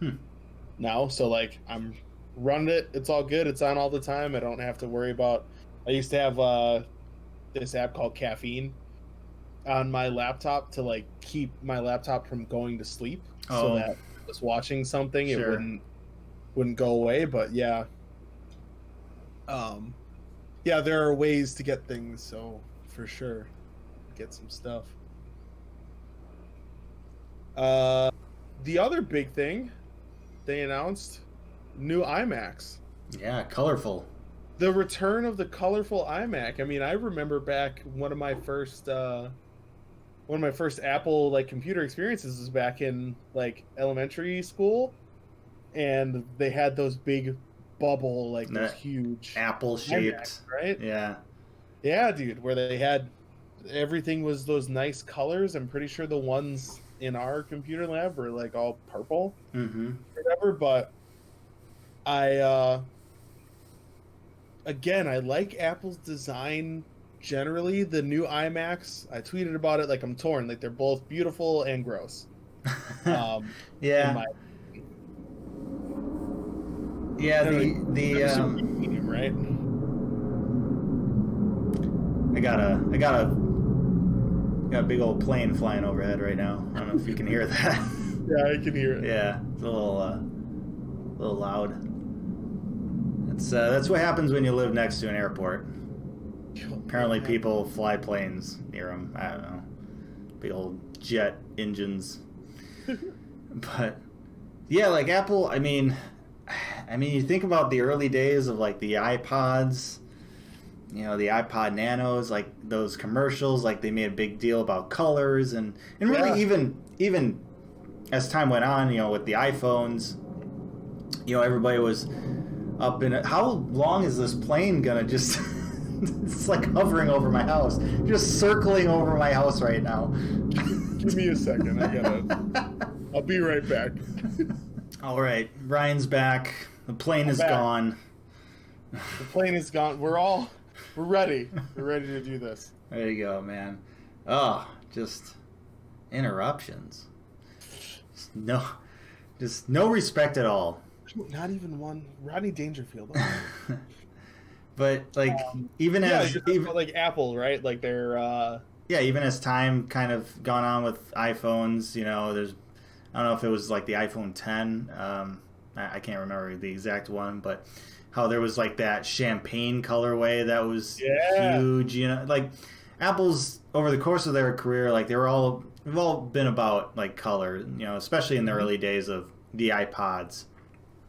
Speaker 3: now. So like I'm running it. It's all good. It's on all the time. I don't have to worry about. I used to have this app called Caffeine on my laptop to like keep my laptop from going to sleep, so that if I was watching something,
Speaker 2: sure,
Speaker 3: it wouldn't go away. But yeah, yeah, there are ways to get things. So for sure, get some stuff. The other big thing they announced, new Imacs.
Speaker 2: Yeah, colorful.
Speaker 3: The return of the colorful iMac. I mean, I remember back one of my first Apple like computer experiences was back in like elementary school, and they had those big bubble, like those huge
Speaker 2: apple shaped,
Speaker 3: iMacs, right?
Speaker 2: Yeah,
Speaker 3: dude, where they had everything was those nice colors. I'm pretty sure the ones in our computer lab were like all purple, whatever. But I like Apple's design generally. The new iMacs, I tweeted about it, like I'm torn. Like they're both beautiful and gross.
Speaker 2: Yeah.
Speaker 3: Right.
Speaker 2: I got a big old plane flying overhead right now. I don't know if you can hear that.
Speaker 3: Yeah, I can hear it.
Speaker 2: Yeah, it's a little loud. That's what happens when you live next to an airport. Apparently, people fly planes near them. I don't know, big old jet engines. But yeah, like Apple. I mean, you think about the early days of like the iPods, the iPod Nanos, like those commercials, like they made a big deal about colors and really even as time went on, with the iPhones, everybody was up in it. How long is this plane gonna just? It's like hovering over my house, just circling over my house right now.
Speaker 3: Give me a second. I'll be right back.
Speaker 2: All right, Ryan's back. The plane is gone.
Speaker 3: The plane is gone. We're ready. We're ready to do this.
Speaker 2: There you go, man. Oh, just interruptions. Just no respect at all.
Speaker 3: Not even one. Rodney Dangerfield.
Speaker 2: But like even
Speaker 3: like Apple, right? Like they're
Speaker 2: even as time kind of gone on with iPhones, there's I don't know if it was like the iPhone 10. I can't remember the exact one, but how there was like that champagne colorway that was huge. Like Apple's over the course of their career, like we've all been about like color. Especially in the early days of the iPods.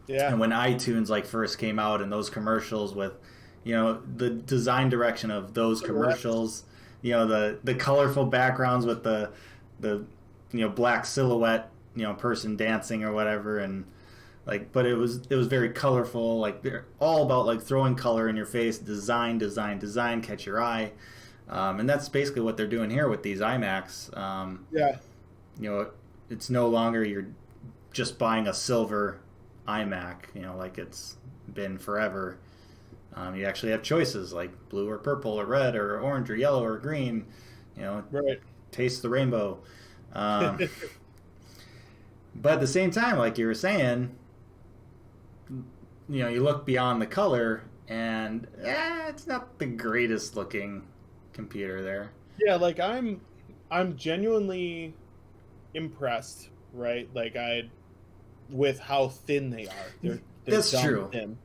Speaker 2: Yeah. And when iTunes like first came out and those commercials with the design direction of those commercials, the colorful backgrounds with the black silhouette, person dancing or whatever, and like, but it was very colorful. Like they're all about like throwing color in your face, design, catch your eye, and that's basically what they're doing here with these iMacs. It's no longer you're just buying a silver iMac, like it's been forever. You actually have choices like blue or purple or red or orange or yellow or green.
Speaker 3: Right.
Speaker 2: Taste the rainbow. But at the same time, like you were saying, you look beyond the color and it's not the greatest looking computer there.
Speaker 3: Yeah, like I'm genuinely impressed, right? Like with how thin they are. They're
Speaker 2: That's true.
Speaker 3: Thin.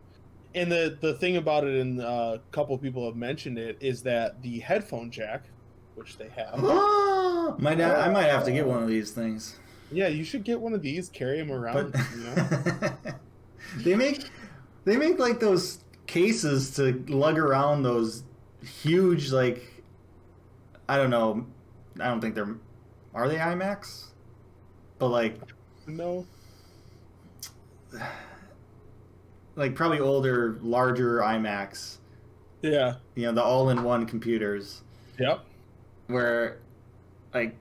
Speaker 3: And the thing about it, and a couple people have mentioned it, is that the headphone jack, which they have.
Speaker 2: I might have to get one of these things.
Speaker 3: Yeah, you should get one of these. Carry them around.
Speaker 2: They make like those cases to lug around those huge, like, I don't know. I don't think are they iMacs? But like
Speaker 3: no.
Speaker 2: Like probably older, larger iMacs.
Speaker 3: Yeah.
Speaker 2: The all-in-one computers.
Speaker 3: Yep. Where,
Speaker 2: like,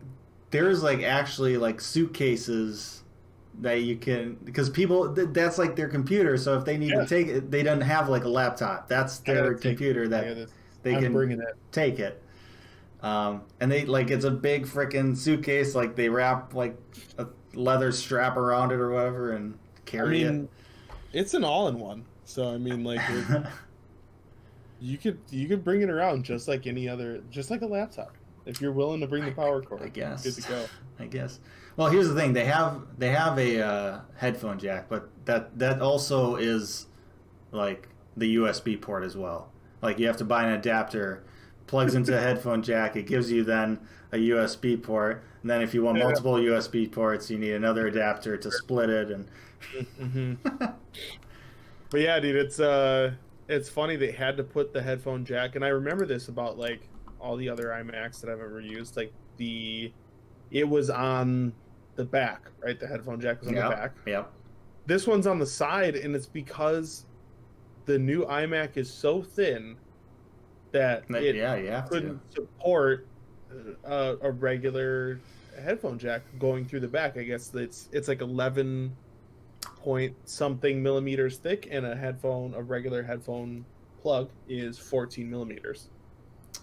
Speaker 2: there's like actually like suitcases that you can, because people that's like their computer. So if they need to take it, they don't have like a laptop. That's their computer that they can take it. And they like it's a big freaking suitcase. Like they wrap like a leather strap around it or whatever and carry it.
Speaker 3: It's an all-in-one, so I mean, like, you could bring it around just like any other, just like a laptop, if you're willing to bring the power cord.
Speaker 2: I guess.
Speaker 3: Good to go.
Speaker 2: I guess. Well, here's the thing: they have a headphone jack, but that also is like the USB port as well. Like you have to buy an adapter, plugs into a headphone jack. It gives you then a USB port, and then if you want multiple USB ports, you need another adapter to split it and.
Speaker 3: But yeah, dude, it's funny they had to put the headphone jack, and I remember this about like all the other iMacs that I've ever used. Like it was on the back, right? The headphone jack was on the back.
Speaker 2: Yep.
Speaker 3: This one's on the side, and it's because the new iMac is so thin that it couldn't support a regular headphone jack going through the back. I guess it's like 11 point something millimeters thick, and a regular headphone plug is 14 millimeters.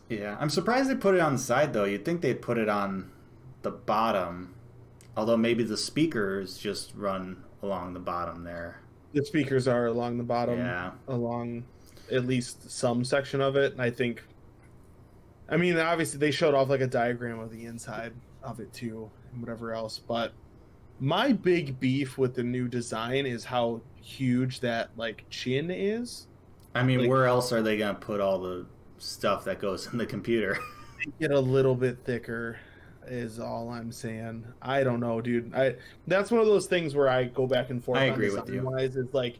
Speaker 2: Yeah, I'm surprised they put it on the side though. You'd think they'd put it on the bottom, although maybe the speakers just run along the bottom there.
Speaker 3: The speakers are along the bottom, along at least some section of it. And I mean, obviously they showed off like a diagram of the inside of it too, and whatever else, but my big beef with the new design is how huge that like chin is.
Speaker 2: I mean, like, where else are they gonna put all the stuff that goes in the computer?
Speaker 3: Get a little bit thicker is all I'm saying. I don't know, dude. That's one of those things where I go back and forth.
Speaker 2: I agree with you.
Speaker 3: It's like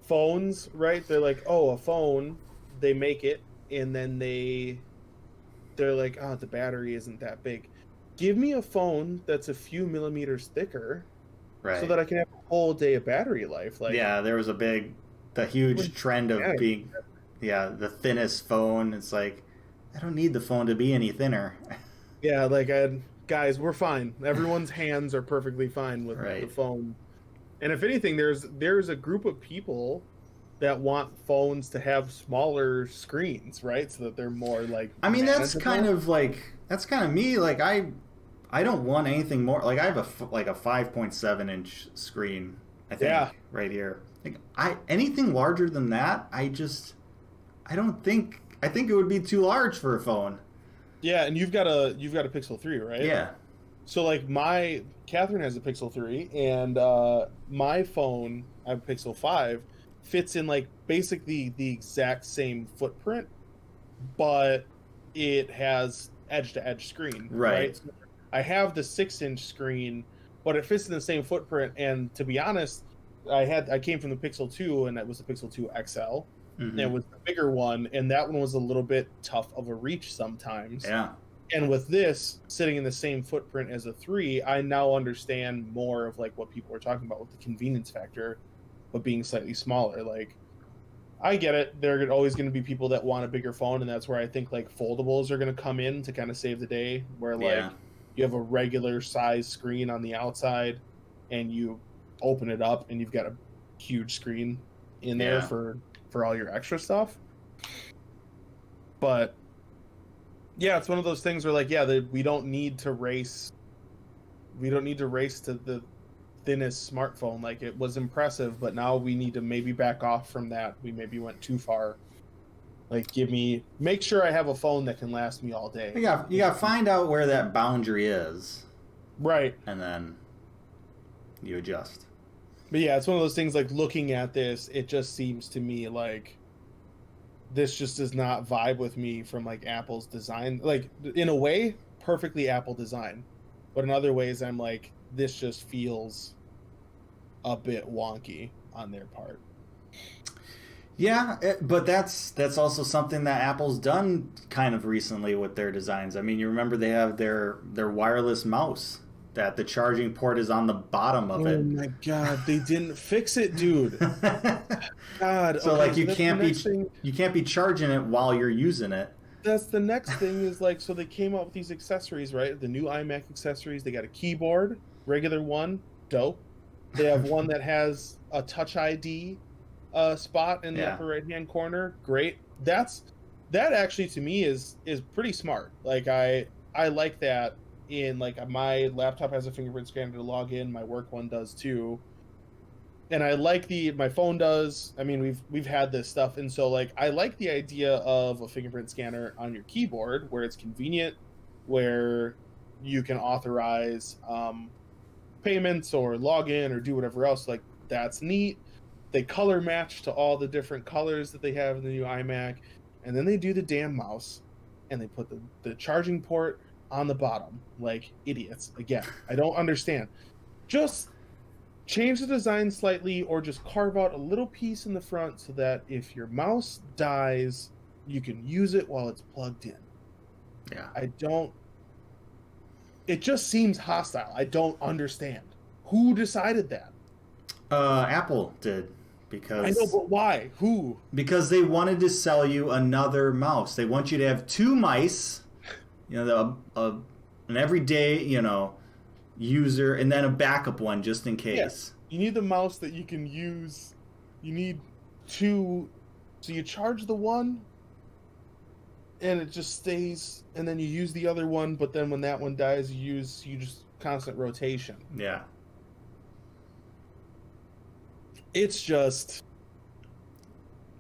Speaker 3: phones, right? They're like, oh, a phone they make it, and then they're like, oh, the battery isn't that big. Give me a phone that's a few millimeters thicker,
Speaker 2: Right.
Speaker 3: so that I can have a whole day of battery life. Like,
Speaker 2: yeah, there was the huge trend of being, the thinnest phone. It's like, I don't need the phone to be any thinner.
Speaker 3: Yeah, like, guys, we're fine. Everyone's hands are perfectly fine with the phone. And if anything, there's a group of people that want phones to have smaller screens, right? So that they're more like.
Speaker 2: I mean, that's kind of me. Like, I don't want anything more. Like, I have a 5.7-inch screen, I think, right here. Like, anything larger than that, I don't think. I think it would be too large for a phone.
Speaker 3: Yeah, and you've got a Pixel 3, right?
Speaker 2: Yeah.
Speaker 3: So like Catherine has a Pixel 3, and my phone, I have a Pixel 5, fits in like basically the exact same footprint, but it has edge-to-edge screen. Right? So I have the 6-inch screen, but it fits in the same footprint. And to be honest, I came from the Pixel 2, and that was the Pixel 2 XL. Mm-hmm. It was the bigger one, and that one was a little bit tough of a reach sometimes.
Speaker 2: Yeah.
Speaker 3: And with this sitting in the same footprint as a 3, I now understand more of like what people are talking about with the convenience factor of being slightly smaller. Like, I get it. There are always going to be people that want a bigger phone, and that's where I think like foldables are going to come in to kind of save the day, where like you have a regular size screen on the outside and you open it up and you've got a huge screen in there for all your extra stuff. But yeah, it's one of those things where like, we don't need to race to the thinnest smartphone. Like, it was impressive, but now we need to maybe back off from that. We maybe went too far. Like, make sure I have a phone that can last me all day.
Speaker 2: You got to find out where that boundary is.
Speaker 3: Right.
Speaker 2: And then you adjust.
Speaker 3: But yeah, it's one of those things, like, looking at this, it just seems to me like this just does not vibe with me from, like, Apple's design. Like, in a way, perfectly Apple design. But in other ways, I'm like, this just feels a bit wonky on their part.
Speaker 2: Yeah, but that's also something that Apple's done kind of recently with their designs. I mean, you remember they have their wireless mouse, that the charging port is on the bottom of it.
Speaker 3: Oh my god, they didn't fix it, dude. God.
Speaker 2: So like you can't be charging it while you're using it.
Speaker 3: That's the next thing is like, so they came up with these accessories, right? The new Imac accessories. They got a keyboard, regular one, dope. They have one that has a Touch ID spot in the upper right hand corner. Great. That actually to me is pretty smart. Like I like that. In like my laptop has a fingerprint scanner to log in, my work one does too, and I like my phone does. I mean, we've had this stuff, and so like I like the idea of a fingerprint scanner on your keyboard where it's convenient, where you can authorize payments or log in or do whatever else. Like, that's neat. They color match to all the different colors that they have in the new iMac, and then they do the damn mouse and they put the charging port on the bottom like idiots. Again, I don't understand. Just change the design slightly, or just carve out a little piece in the front so that if your mouse dies, you can use it while it's plugged in.
Speaker 2: Yeah.
Speaker 3: It just seems hostile. I don't understand. Who decided that?
Speaker 2: Apple did. Because
Speaker 3: I know, but why? Who?
Speaker 2: Because they wanted to sell you another mouse. They want you to have two mice, an everyday, user, and then a backup one just in case.
Speaker 3: Yeah. You need the mouse that you can use. You need two. So you charge the one, and it just stays, and then you use the other one, but then when that one dies, you just constant rotation.
Speaker 2: Yeah.
Speaker 3: It's just...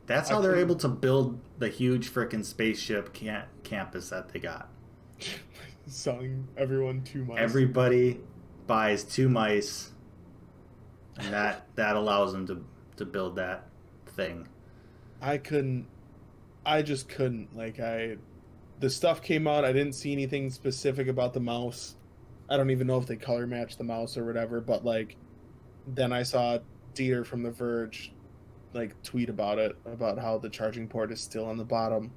Speaker 2: That's how they're able to build the huge frickin' spaceship campus that they got.
Speaker 3: Selling everyone 2 mice.
Speaker 2: Everybody buys 2 mice, and that allows them to build that thing.
Speaker 3: I just couldn't. Like, the stuff came out, I didn't see anything specific about the mouse. I don't even know if they color matched the mouse or whatever, but like, then I saw Dieter from The Verge like tweet about it, about how the charging port is still on the bottom,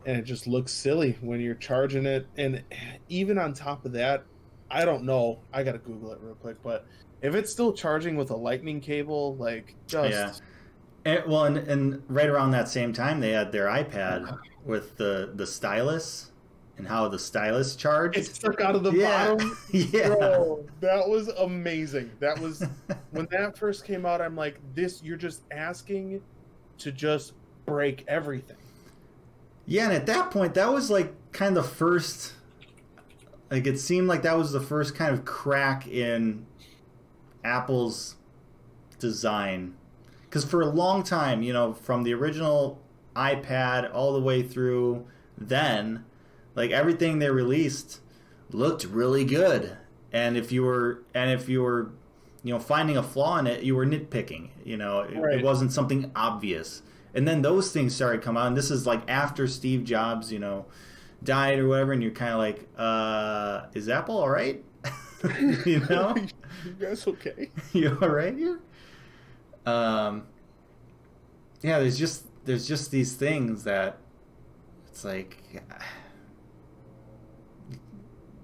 Speaker 3: and it just looks silly when you're charging it. And even on top of that, I don't know, I gotta Google it real quick, but if it's still charging with a lightning cable, like, just
Speaker 2: and right around that same time they had their iPad with the stylus and how the stylus charged.
Speaker 3: it stuck out of the bottom.
Speaker 2: Yeah.
Speaker 3: Bro, that was amazing. That was when that first came out, I'm like, this, you're just asking to just break everything.
Speaker 2: Yeah, and at that point, that was like kind of the first, like it seemed like that was the first kind of crack in Apple's design. Because for a long time, you know, from the original iPad all the way through then, like everything they released looked really good. And if you were, you know, finding a flaw in it, you were nitpicking. You know, it wasn't something obvious. And then those things started to come out. And this is like after Steve Jobs, you know, died or whatever. And you're kind of like, is Apple all right? You know?
Speaker 3: You guys okay?
Speaker 2: You all right here? Yeah, there's just these things that it's like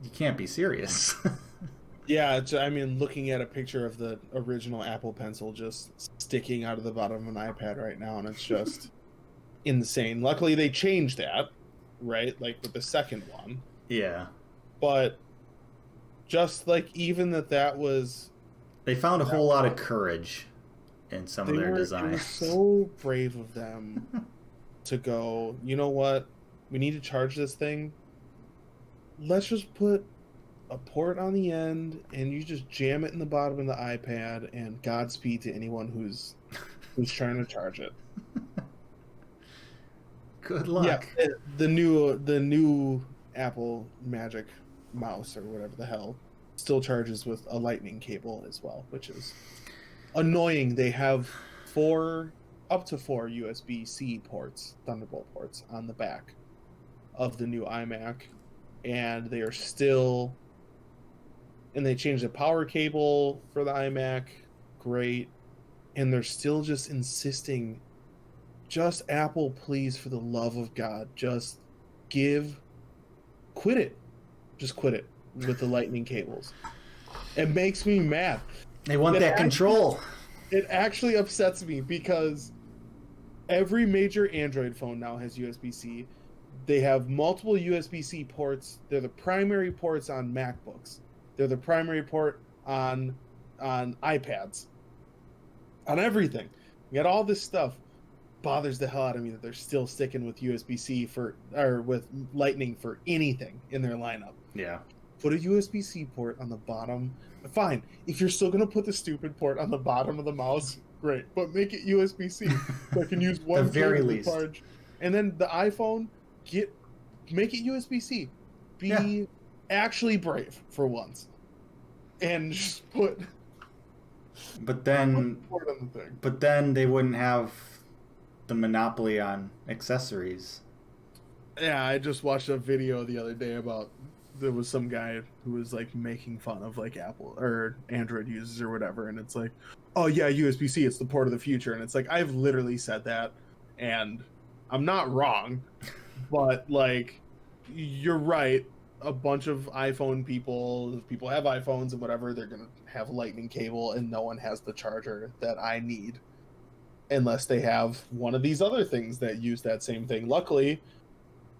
Speaker 2: you can't be serious.
Speaker 3: Yeah, I mean, looking at a picture of the original Apple Pencil just sticking out of the bottom of an iPad right now, and it's just insane. Luckily, they changed that, right? Like with the second one.
Speaker 2: Yeah.
Speaker 3: But just like even that was...
Speaker 2: They found a whole lot of courage in some of their designs.
Speaker 3: It was so brave of them to go, you know what? We need to charge this thing. Let's just put a port on the end, and you just jam it in the bottom of the iPad, and Godspeed to anyone who's trying to charge it.
Speaker 2: Good luck.
Speaker 3: Yeah, the new Apple Magic Mouse or whatever the hell still charges with a lightning cable as well, which is annoying. They have up to four USB-C ports, Thunderbolt ports, on the back of the new iMac, and they are still... And they changed the power cable for the iMac. Great. And they're still just insisting, just Apple, please, for the love of God, just quit it. Just quit it with the lightning cables. It makes me mad.
Speaker 2: They want that control.
Speaker 3: It actually upsets me because every major Android phone now has USB-C. They have multiple USB-C ports. They're the primary ports on MacBooks. They're the primary port on iPads. On everything. We got all this stuff. Bothers the hell out of me that they're still sticking with USB-C or with Lightning for anything in their lineup.
Speaker 2: Yeah.
Speaker 3: Put a USB-C port on the bottom. Fine. If you're still going to put the stupid port on the bottom of the mouse, great. But make it USB-C so I can use one
Speaker 2: the very least.
Speaker 3: charge. And then the iPhone, make it USB-C. Be actually brave for once. And just put...
Speaker 2: But then they wouldn't have the monopoly on accessories.
Speaker 3: Yeah, I just watched a video the other day about there was some guy who was like making fun of like Apple or Android users or whatever, and it's like, oh yeah, USB-C, it's the port of the future. And it's like, I've literally said that, and I'm not wrong, but like, you're right. A bunch of iPhone people have iPhones and whatever, they're gonna have a lightning cable, and no one has the charger that I need unless they have one of these other things that use that same thing. Luckily,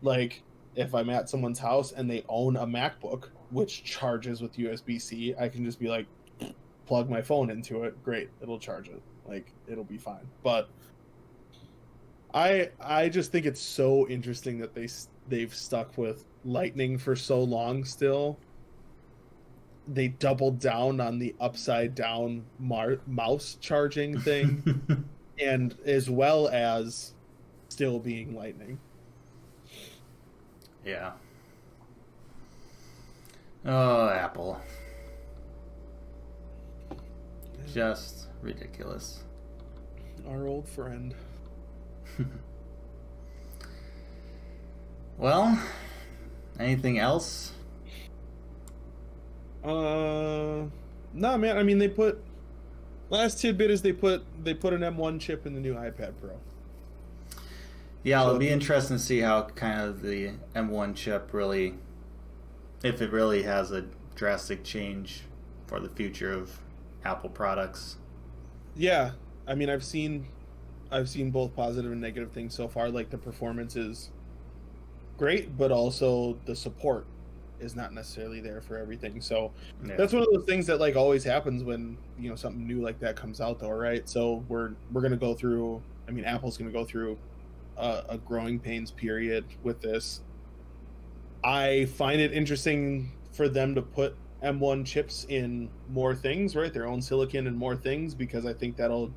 Speaker 3: like if I'm at someone's house and they own a MacBook which charges with USB-C, I can just be like, plug my phone into it, great, it'll charge it, like it'll be fine. But I just think it's so interesting that they've stuck with Lightning for so long still. They doubled down on the upside down mouse charging thing and as well as still being Lightning.
Speaker 2: Yeah. Oh, Apple. Just ridiculous.
Speaker 3: Our old friend.
Speaker 2: Well, anything else?
Speaker 3: No, man. I mean, they put Last tidbit is they put an M1 chip in the new iPad Pro.
Speaker 2: Yeah, it'll be interesting to see how kind of the M1 chip really, if it really has a drastic change for the future of Apple products.
Speaker 3: Yeah, I mean, I've seen both positive and negative things so far. Like the performance is great, but also the support is not necessarily there for everything. So that's one of those things that like always happens when, you know, something new like that comes out though, right? So we're going to go through, I mean, Apple's going to go through a growing pains period with this. I find it interesting for them to put M1 chips in more things, right? Their own silicon and more things, because I think that'll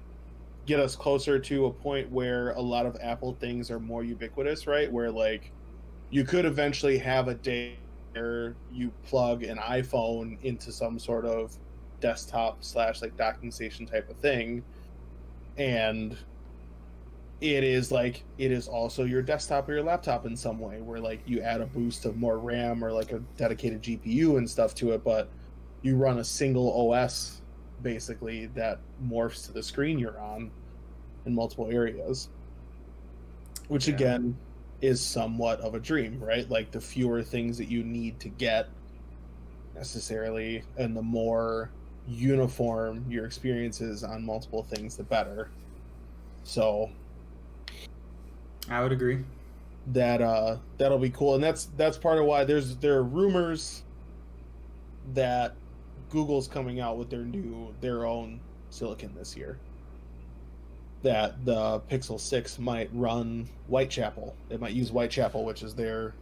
Speaker 3: get us closer to a point where a lot of Apple things are more ubiquitous, right? Where like you could eventually have a day where you plug an iPhone into some sort of desktop / like docking station type of thing, and it is also your desktop or your laptop in some way, where like you add a boost of more RAM or like a dedicated GPU and stuff to it, but you run a single OS basically that morphs to the screen you're on in multiple areas, which again is somewhat of a dream, right? Like the fewer things that you need to get necessarily, and the more uniform your experience is on multiple things, the better. So
Speaker 2: I would agree
Speaker 3: that that'll be cool, and that's part of why there are rumors that Google's coming out with their own silicon this year. That the Pixel 6 might run Whitechapel. It might use Whitechapel, which is their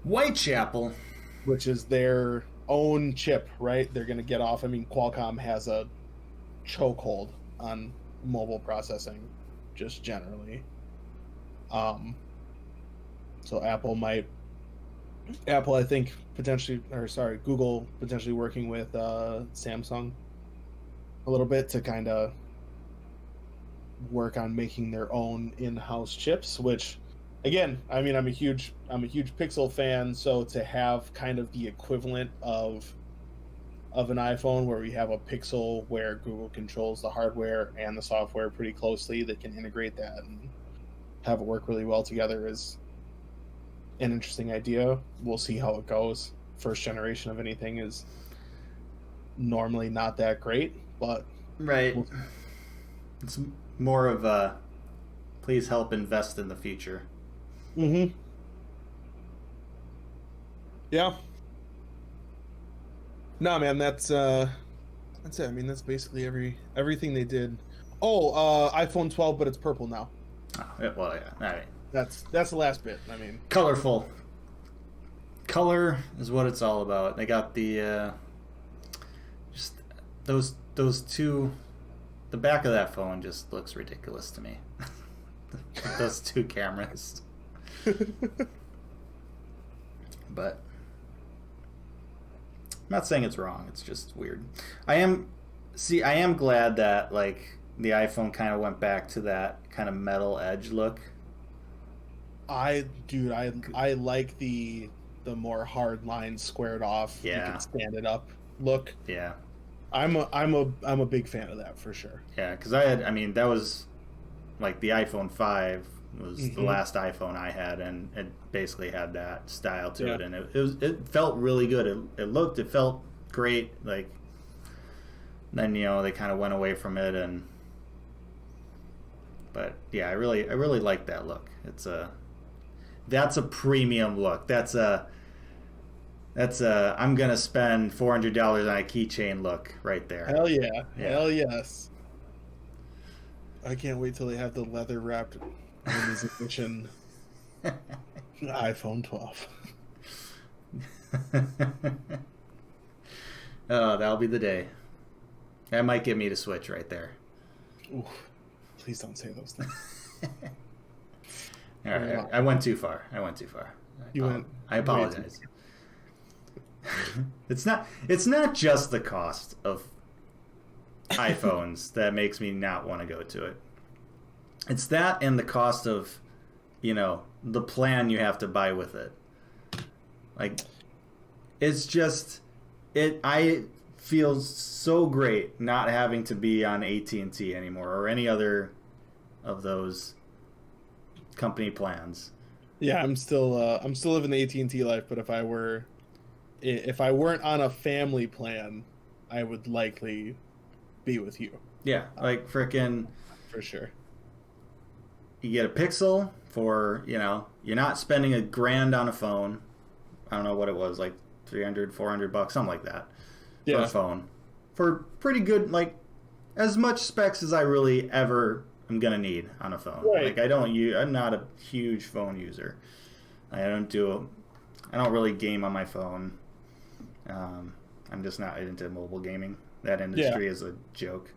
Speaker 3: own chip, right? They're going to get off. I mean, Qualcomm has a chokehold on mobile processing, just generally. So Apple, I think Google potentially working with Samsung a little bit to kind of work on making their own in-house chips, which again, I mean, I'm a huge Pixel fan, so to have kind of the equivalent of an iPhone where we have a Pixel where Google controls the hardware and the software pretty closely, that can integrate that and have it work really well together, is an interesting idea. We'll see how it goes. First generation of anything is normally not that great, but
Speaker 2: right. It's more of a please help invest in the future.
Speaker 3: Mm-hmm. Yeah. No, man, that's it. I mean, that's basically everything they did. iPhone 12, but it's purple now.
Speaker 2: Oh, well, yeah. All right.
Speaker 3: That's the last bit. I mean,
Speaker 2: colorful. Color is what it's all about. They got the just those two. The back of that phone just looks ridiculous to me. Those two cameras. But I'm not saying it's wrong. It's just weird. I am glad that like the iPhone kind of went back to that kind of metal edge look.
Speaker 3: I like the more hard lines squared off.
Speaker 2: Yeah.
Speaker 3: You can stand it up look.
Speaker 2: Yeah.
Speaker 3: I'm a big fan of that for sure.
Speaker 2: Yeah, because that was like the iPhone 5 was the last iPhone I had, and it basically had that style to it, and it felt really good. It felt great. Like then they kind of went away from it, but yeah, I really like that look. That's a premium look. That's a I'm gonna spend $400 on a keychain look right there.
Speaker 3: Hell yeah. Hell yes. I can't wait till they have the leather wrapped limited edition iPhone 12.
Speaker 2: Oh, that'll be the day. That might get me to switch right there.
Speaker 3: Ooh, please don't say those things.
Speaker 2: All right, I went too far. I apologize. It's not just the cost of iPhones that makes me not want to go to it. It's that and the cost of, the plan you have to buy with it. Like, it's just I feels so great not having to be on AT&T anymore or any other of those company plans.
Speaker 3: Yeah, I'm still living the AT&T life, but if I weren't on a family plan, I would likely be with you.
Speaker 2: Yeah, like freaking
Speaker 3: For sure.
Speaker 2: You get a Pixel for, you're not spending $1,000 on a phone. I don't know what it was, like $300, $400, something like that. For a phone. For pretty good, like, as much specs as I really ever am going to need on a phone.
Speaker 3: Right.
Speaker 2: Like, I'm not a huge phone user. I don't really game on my phone. I'm just not into mobile gaming. That industry is a joke.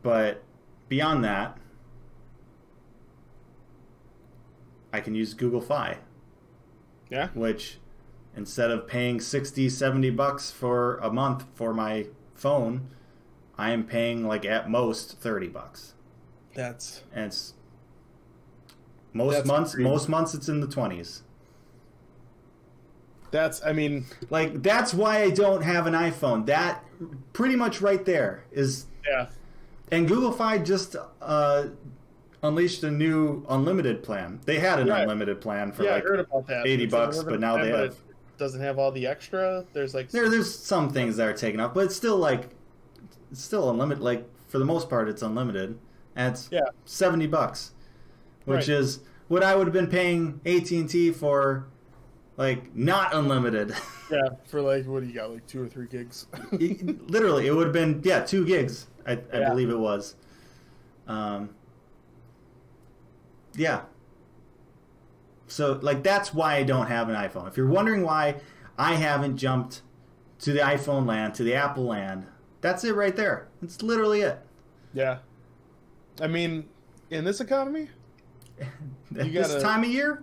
Speaker 2: But beyond that, I can use Google Fi.
Speaker 3: Yeah.
Speaker 2: Which, instead of paying $60, $70 for a month for my phone, I am paying like at most $30. And it's most months it's in the 20s. That's why I don't have an iPhone. That pretty much right there is.
Speaker 3: Yeah.
Speaker 2: And Google Fi just unleashed a new unlimited plan. They had an unlimited plan for
Speaker 3: I heard about that.
Speaker 2: $80, but now they have.
Speaker 3: It doesn't have all the extra. There's
Speaker 2: some things that are taken up, but it's still unlimited. Like for the most part, it's unlimited, and it's $70, which is what I would have been paying AT&T for, like not unlimited.
Speaker 3: Yeah, for like what do you got, like 2 or 3 gigs?
Speaker 2: Literally, it would have been 2 gigs. I believe it was. Yeah. So, like, that's why I don't have an iPhone. If you're wondering why I haven't jumped to the iPhone land, to the Apple land, that's it right there. It's literally it.
Speaker 3: Yeah. I mean, in this economy?
Speaker 2: This time of year?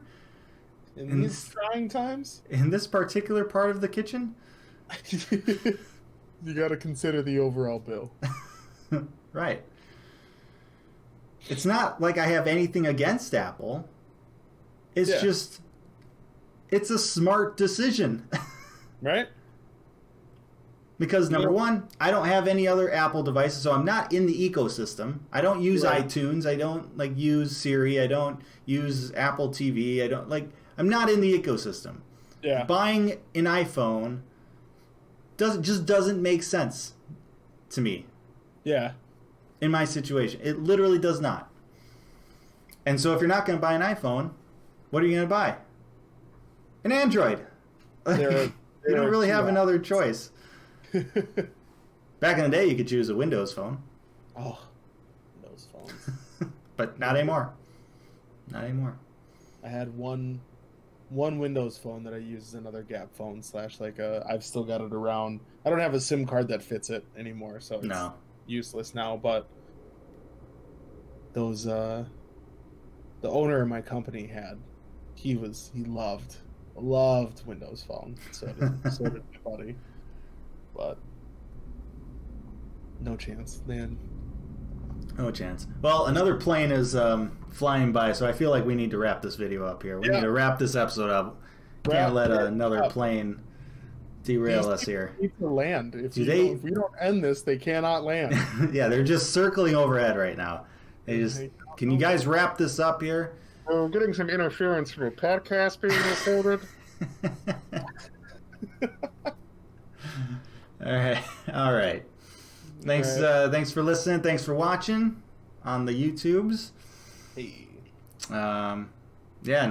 Speaker 3: In these trying times?
Speaker 2: In this particular part of the kitchen?
Speaker 3: You got to consider the overall bill.
Speaker 2: Right. It's not like I have anything against Apple. It's just, it's a smart decision.
Speaker 3: Right?
Speaker 2: Because number one, I don't have any other Apple devices, so I'm not in the ecosystem. I don't use iTunes. I don't use Siri. I don't use Apple TV. I'm not in the ecosystem.
Speaker 3: Yeah.
Speaker 2: Buying an iPhone doesn't make sense to me.
Speaker 3: Yeah.
Speaker 2: In my situation, it literally does not. And so if you're not going to buy an iPhone, what are you going to buy? An Android. You don't really have another choice. Back in the day, you could choose a Windows phone.
Speaker 3: Oh, Windows phones.
Speaker 2: But not anymore. Not anymore.
Speaker 3: I had one Windows phone that I use as another Gap phone / I've still got it around. I don't have a SIM card that fits it anymore, so it's useless now. But those the owner of my company he loved Windows Phone. So did my buddy. But no chance, man.
Speaker 2: No chance. Well, another plane is flying by, so I feel like we need to wrap this video up here. We need to wrap this episode up. Can't let another plane derail us here.
Speaker 3: Need to land. If we don't end this, they cannot land.
Speaker 2: Yeah, they're just circling overhead right now. Can you guys wrap this up here?
Speaker 3: We're getting some interference from a podcast being recorded.
Speaker 2: All right. Thanks for listening. Thanks for watching on the YouTubes.
Speaker 3: Hey.
Speaker 2: And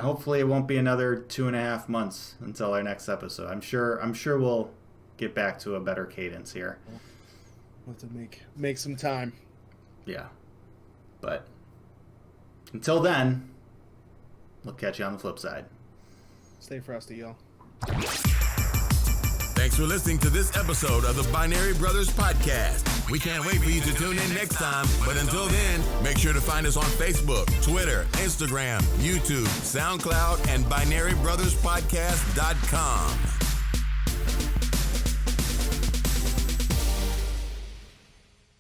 Speaker 2: hopefully it won't be another 2.5 months until our next episode. I'm sure we'll get back to a better cadence here.
Speaker 3: We'll have to make some time.
Speaker 2: Yeah. But until then, we'll catch you on the flip side.
Speaker 3: Stay frosty, y'all.
Speaker 1: Thanks for listening to this episode of the Binary Brothers Podcast. We can't wait for you to tune in next time. But until then, make sure to find us on Facebook, Twitter, Instagram, YouTube, SoundCloud, and BinaryBrothersPodcast.com.